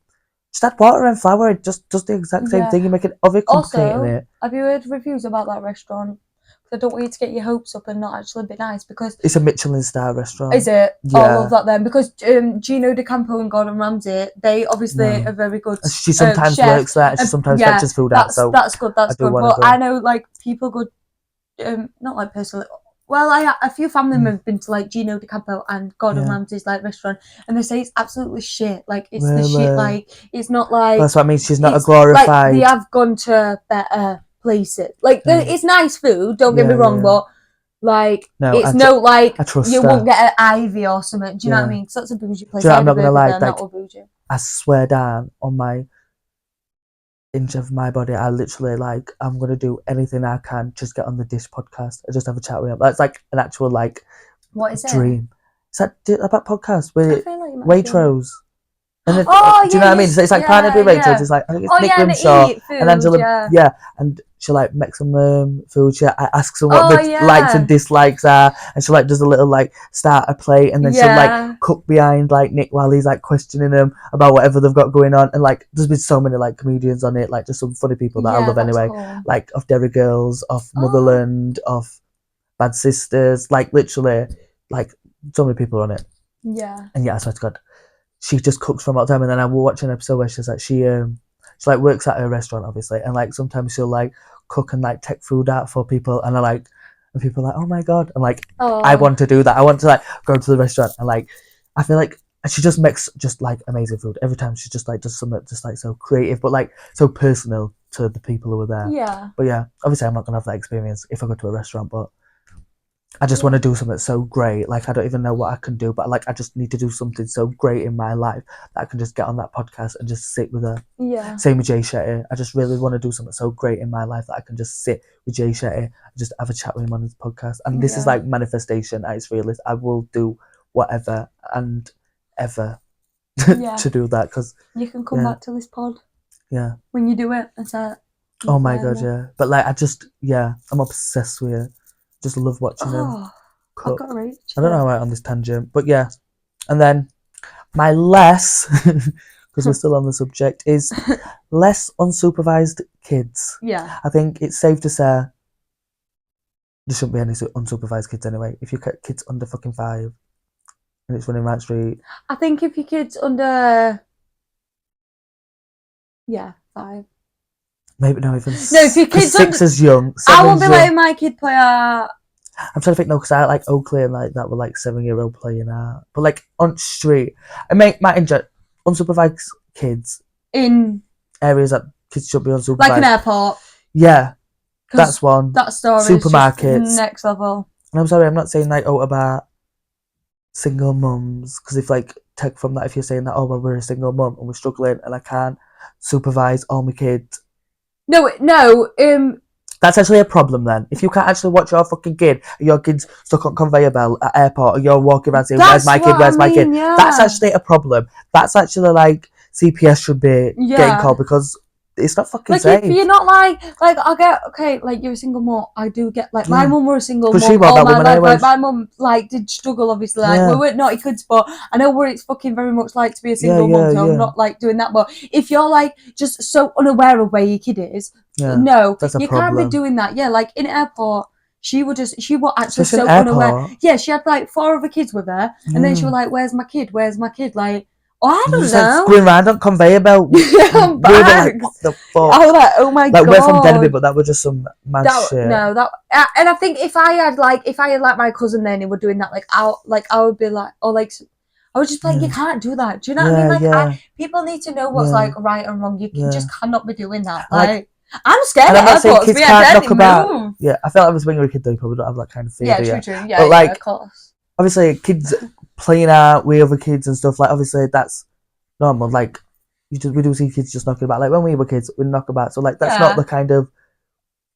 just add water and flour? It just does the exact same thing. You make it overcomplicating it. Have you heard reviews about that restaurant? I don't want you to get your hopes up and not actually be nice because it's a Michelin star restaurant. Is it? Yeah. Oh, I love that then because Gino D'Acampo and Gordon Ramsay, they obviously are very good. She sometimes chefs. works there and she sometimes fetches food out. So that's good. That's good. But I know like people go, not like personally. Well, a few family members have been to like Gino D'Acampo and Gordon Ramsay's like restaurant, and they say it's absolutely shit. Like it's the shit. Like it's not like. That's what I mean. She's not a glorified. Like they have gone to better places. Like it's nice food. Don't get me wrong, but like it's I trust you won't get an Ivy or something. Do you know what I mean? Because that's a bougie place. I'm not gonna lie. Like, I swear down on my inch of my body, I literally like I'm gonna do anything I can just get on the Dish podcast and just have a chat with him. That's like an actual like what is dream. Is that about podcast with Waitrose? And then, do you know what I mean? So it's like partnered with Waitrose. It's like I think it's Nick Grimshaw and Angela. Yeah, and she like makes some food. She asks them what the likes and dislikes are, and she like does a little like start a plate, and then she'll like cook behind like Nick while he's like questioning them about whatever they've got going on. And like there's been so many like comedians on it, like just some funny people that I love anyway. Cool. Like of Derry Girls, of Motherland, of Bad Sisters, like literally like so many people on it. Yeah. And I swear to God, she just cooks from all the time. And then I will watch an episode where she's like she like works at her restaurant obviously, and like sometimes she'll like cook and like take food out for people, and and people are like, oh my God, and like I want to do that. I want to like go to the restaurant and like I feel like she just makes just like amazing food every time. She just like does something just like so creative but like so personal to the people who are there. Yeah. But yeah, obviously I'm not gonna have that experience if I go to a restaurant, but I just want to do something so great. Like I don't even know what I can do, but like I just need to do something so great in my life that I can just get on that podcast and just sit with her. Yeah. Same with Jay Shetty. I just really want to do something so great in my life that I can just sit with Jay Shetty and just have a chat with him on his podcast. And this is like manifestation at its realist. I will do whatever and ever to do that because you can come back to this pod. Yeah. When you do it and say. Oh my God, yeah. But like I just I'm obsessed with it. Just love watching them cook. I don't know why on this tangent, but yeah. And then my less, because we're still on the subject, is less unsupervised kids. Yeah. I think it's safe to say there shouldn't be any unsupervised kids anyway. If your kid's under fucking 5 and it's running right street. I think if your kid's under 5. Maybe no, even if your kid's 6 is young. I won't be letting my kid play art. I'm trying to think, no, because I like Oakley and like that were like 7-year-old playing art. But like on street, I might enjoy unsupervised kids in areas that kids should be unsupervised. Like an airport. Yeah, that's one. That story Supermarkets. is next level. And I'm sorry, I'm not saying like about single mums, because if like take from that, if you're saying that, oh well, we're a single mum and we're struggling and I can't supervise all my kids. No. That's actually a problem then. If you can't actually watch your fucking kid, and your kid's stuck on conveyor belt at airport, or you're walking around saying, where's my kid? Yeah. That's actually a problem. That's actually like CPS should be getting called, because it's not fucking like safe. if you're not like I get okay, like you're a single mom. I do get like my mum was a single mom she was all that my woman life. anyway. Like my mum like did struggle obviously. Like we weren't naughty kids, but I know what it's fucking very much like to be a single mom. So I'm not like doing that. But if you're like just so unaware of where your kid is, no, you can't be doing that. Yeah, like in airport. She was actually so unaware. Yeah, she had like 4 other kids with her, and then she was like, "Where's my kid? Where's my kid?" Like, oh, I don't know. Like, going around on conveyor belt. We were like, what the fuck? I was like, oh my god. Like we're from Denby, but that was just some mad shit. No, and I think if I had like my cousin then and were doing that, like I would be like, or like. I was just like, you can't do that. Do you know what I mean? Like, people need to know what's like right and wrong. You just cannot be doing that. Like I'm scared of airports. Kids can't knock about. Yeah, I felt like when you're a kid though, you probably don't have that kind of fear. Yeah, true. Yeah, but like, of course. Obviously, kids playing out with other kids and stuff. Like, obviously, that's normal. Like, we do see kids just knocking about. Like when we were kids, we'd knock about. So like, that's not the kind of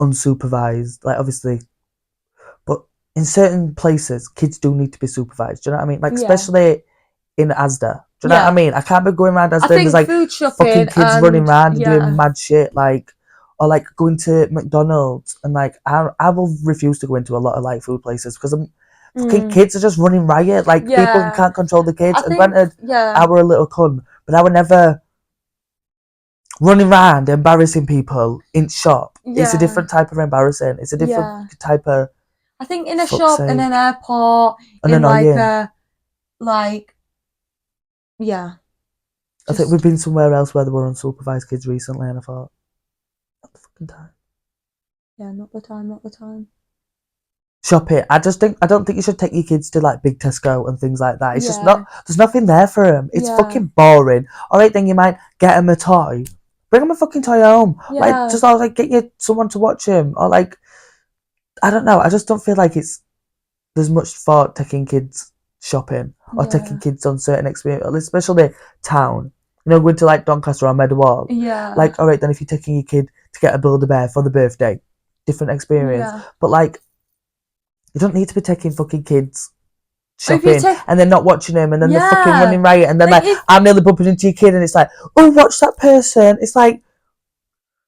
unsupervised. Like, obviously, but in certain places, kids do need to be supervised. Do you know what I mean? Like, especially in Asda. Do you know what I mean? I can't be going around Asda and there's like food shopping fucking kids running around and doing mad shit, like, or like going to McDonald's and like I will refuse to go into a lot of like food places because fucking kids are just running riot. Like people can't control the kids. And granted, I were a little cunt, but I would never running around embarrassing people in shop. It's a different type of embarrassing. It's a different type of. I think in a shop, in an airport, in like yeah. I think we've been somewhere else where there were unsupervised kids recently, and I thought, not the fucking time. Yeah, not the time. Shopping. I don't think you should take your kids to like Big Tesco and things like that. It's just not. There's nothing there for them. It's fucking boring. All right, then you might get them a toy. Bring them a fucking toy home. Like just like get someone to watch him, or like I don't know. I just don't feel like there's much thought taking kids shopping or taking kids on certain experiences, especially town. You know, going to like Doncaster or Meadowhall. Yeah. Like, all right, then if you're taking your kid to get a Build-A-Bear for the birthday, different experience. Yeah. But like, you don't need to be taking fucking kids shopping and then not watching them and then they're fucking running riot and then like I'm nearly bumping into your kid and it's like, oh, watch that person. It's like,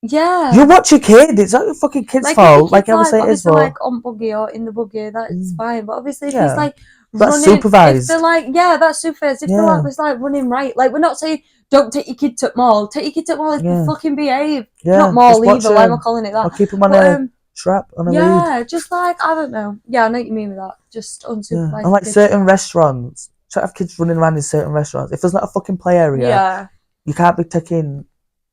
you watch your kid. It's not your fucking kid's fault. Like obviously it is. Like on buggy or in the buggy, that's fine. But obviously, if he's like that's running, supervised. if they're like, that's supervised. If they're like, it's like running right. Like we're not saying don't take your kid to mall. Take your kid to mall if they fucking behave. Not mall either. Why am I calling it that? Or keep them on a trap on a lead. Yeah, just like I don't know. Yeah, I know what you mean with that. Just unsupervised. And like certain restaurants, try to have kids running around in certain restaurants. If there's not a fucking play area, you can't be taking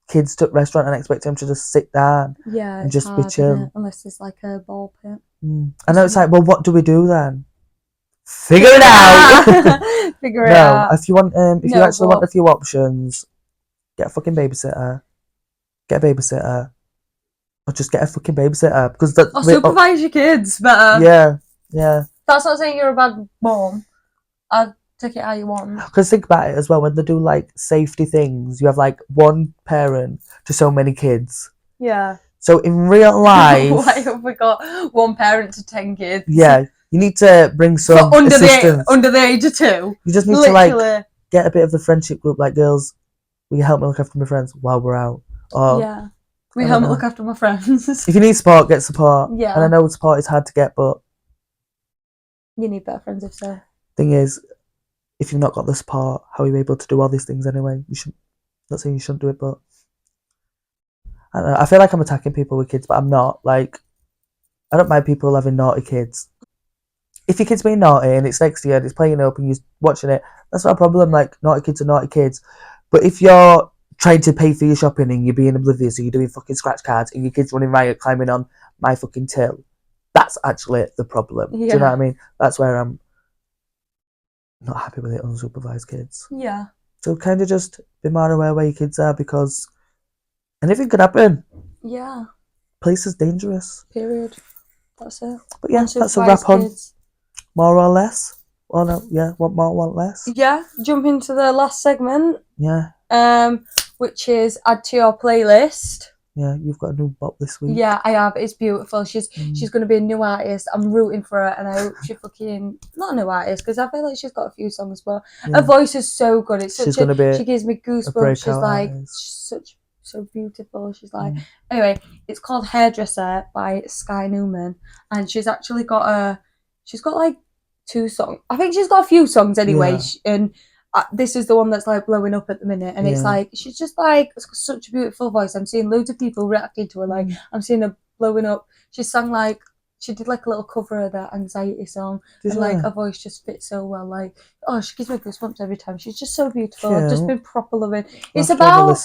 kids to a restaurant and expect them to just sit down and just be chill. Unless it's like a ball pit. I know it's like, well, what do we do then? Figure it out. Figure it out. If you want, if you actually want a few options, get a fucking babysitter. Get a babysitter, or just get a fucking babysitter because that. Or supervise your kids better. Yeah. That's not saying you're a bad mom. I'd take it how you want. Because think about it as well. When they do like safety things, you have like one parent to so many kids. Yeah. So in real life, why have we got one parent to 10 kids? Yeah. You need to bring some assistance. Under the age of 2. You just need to like get a bit of the friendship group. Like, girls, will you help me look after my friends while we're out? Or, will you help me look after my friends? If you need support, get support. Yeah. And I know support is hard to get, but you need better friends if so. Thing is, if you've not got the support, how are you able to do all these things anyway? You should. Not saying you shouldn't do it, but I don't know. I feel like I'm attacking people with kids, but I'm not. Like, I don't mind people having naughty kids. If your kid's being naughty and it's next to you and it's playing up and you're watching it, that's not a problem. Like, naughty kids are naughty kids. But if you're trying to pay for your shopping and you're being oblivious and you're doing fucking scratch cards and your kid's running riot climbing on my fucking till, that's actually the problem. Do you know what I mean? That's where I'm not happy with it, unsupervised kids. Yeah. So kind of just be more aware where your kids are because anything could happen. Yeah. Place is dangerous. Period. That's it. But yeah, that's a wrap on. More or less. Oh no, yeah, want more, want less. Yeah, jump into the last segment. Yeah. Which is add to your playlist. Yeah, you've got a new bop this week. Yeah, I have. It's beautiful. She's going to be a new artist. I'm rooting for her, and I hope she fucking not a new artist because I feel like she's got a few songs, but her voice is so good. It's such she gives me goosebumps. She's like such so beautiful. She's like, anyway, it's called Hairdresser by Sky Newman, and she's actually got like 2 songs. I think she's got a few songs anyway, and this is the one that's like blowing up at the minute, and it's like she's just like such a beautiful voice. I'm seeing loads of people reacting to her, like I'm seeing her blowing up. She sang like she did like a little cover of that Anxiety song, and like her voice just fits so well. Like, oh, she gives me goosebumps every time. She's just so beautiful. I've just been proper loving. It's about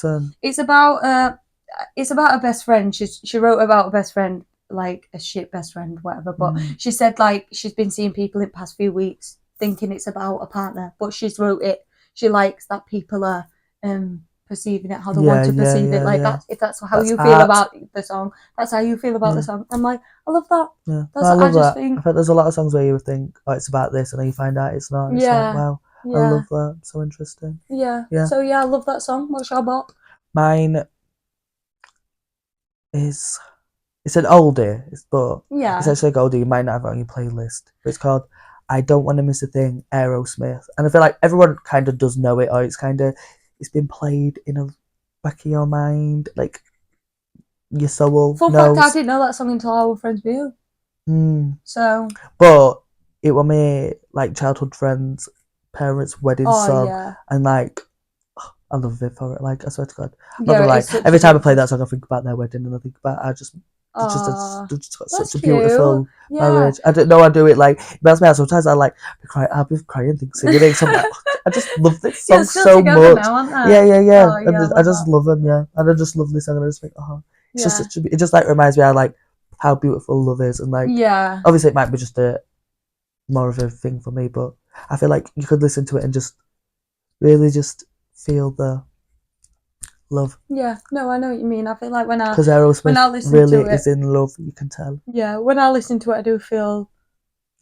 her best friend. She wrote about her best friend, like a shit best friend, whatever. But she said like she's been seeing people in the past few weeks thinking it's about a partner, but she's wrote it. She likes that people are perceiving it how they want to perceive it. Like if that's how you feel about the song, that's how you feel about the song. I'm like, I love that. Yeah, I love that. I think there's a lot of songs where you think, oh, it's about this, and then you find out it's not. It's like, wow, I love that. So interesting. Yeah. So I love that song. What's your bop? Mine is, it's an oldie, but it's actually like oldie. You might not have it on your playlist, but it's called I Don't Want to Miss a Thing, Aerosmith. And I feel like everyone kind of does know it, or it's been played in the back of your mind, like your soul Fun knows. fact, I didn't know that song until our friends view. So, but it was my like childhood friends' parents' wedding song, and like I love it for it. Like I swear to God, I'm not gonna lie. Every time I play that song, I think about their wedding, and I think about it's just got such a beautiful marriage. I don't know. I do it like it reminds me. Sometimes I'll be crying, singing it. I just love this song so much. Now, yeah. I just love them. Yeah, and I just love this song. And I just think, it's just such it just like reminds me of like how beautiful love is, and like obviously it might be just a more of a thing for me, but I feel like you could listen to it and just really just feel the love. Yeah, no, I know what you mean. I feel like because Aerosmith really is in love, you can tell. Yeah, when I listen to it, I do feel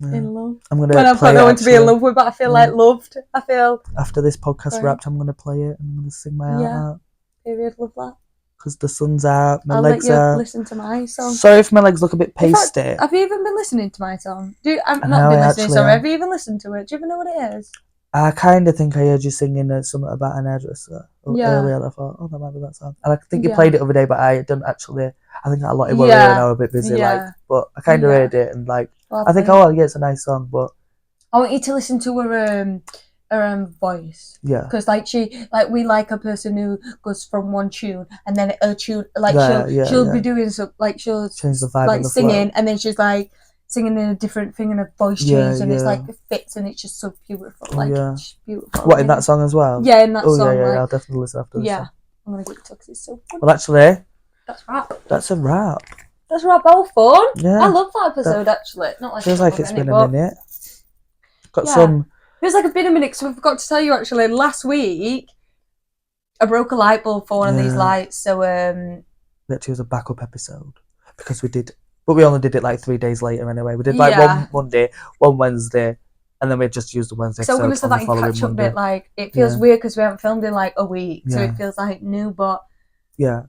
in love. I'm gonna when I've got no one to be in love with, but I feel like loved. I feel after this podcast wrapped, I'm gonna play it and I'm gonna sing my heart out. Period, love that. Because the sun's out, my I'll legs let you are. listen to my song. Sorry if my legs look a bit pasty. Have you even been listening to my song? I've not been listening. Sorry, have you even listened to it? Do you even know what it is? I kind of think I heard you singing something about an hairdresser earlier, and I thought, oh, that might be that song. And I think you played it the other day, but I didn't actually. I think a lot of people were and I were a bit busy, but I kind of heard it and I think, it's a nice song, but I want you to listen to her voice. Yeah. Because we like a person who goes from one tune and then a tune she'll be doing some she'll change the vibe and the singing flow. And then she's singing in a different thing and a voice change and it's it fits and it's just so beautiful. It's beautiful. What, in that song as well? Yeah, in that song. Yeah, I'll definitely listen after this. Yeah. I'm gonna get it because it's so fun. Well, actually, that's a wrap. That's a wrap. That's a wrap. All fun. Yeah. I love that episode actually. Not feels like it's been a minute. Got some. Feels like it's been a minute because I forgot to tell you actually. Last week, I broke a light bulb for one of these lights, so Literally was a backup episode because we did. But we only did it 3 days later anyway. We did one Monday, one Wednesday, and then we just used the Wednesday. So we're gonna say that in catch up bit. It feels weird because we haven't filmed in a week, so it feels new. But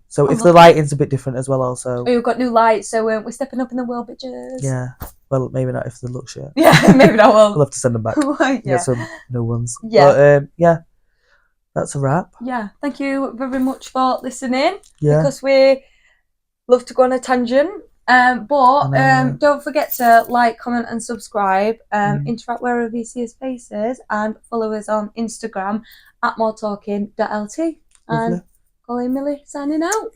so if the lighting's a bit different as well, also we've got new lights, so we're stepping up in the world, bitches. Yeah. Well, maybe not if they look shit. Yeah, maybe not. We'll have to send them back. Get some new ones. Yeah. But that's a wrap. Yeah. Thank you very much for listening. Yeah. Because we love to go on a tangent. But don't forget to like, comment and subscribe, interact wherever you see us faces, and follow us on Instagram @moretalking.lt. And Colleen Millie signing out.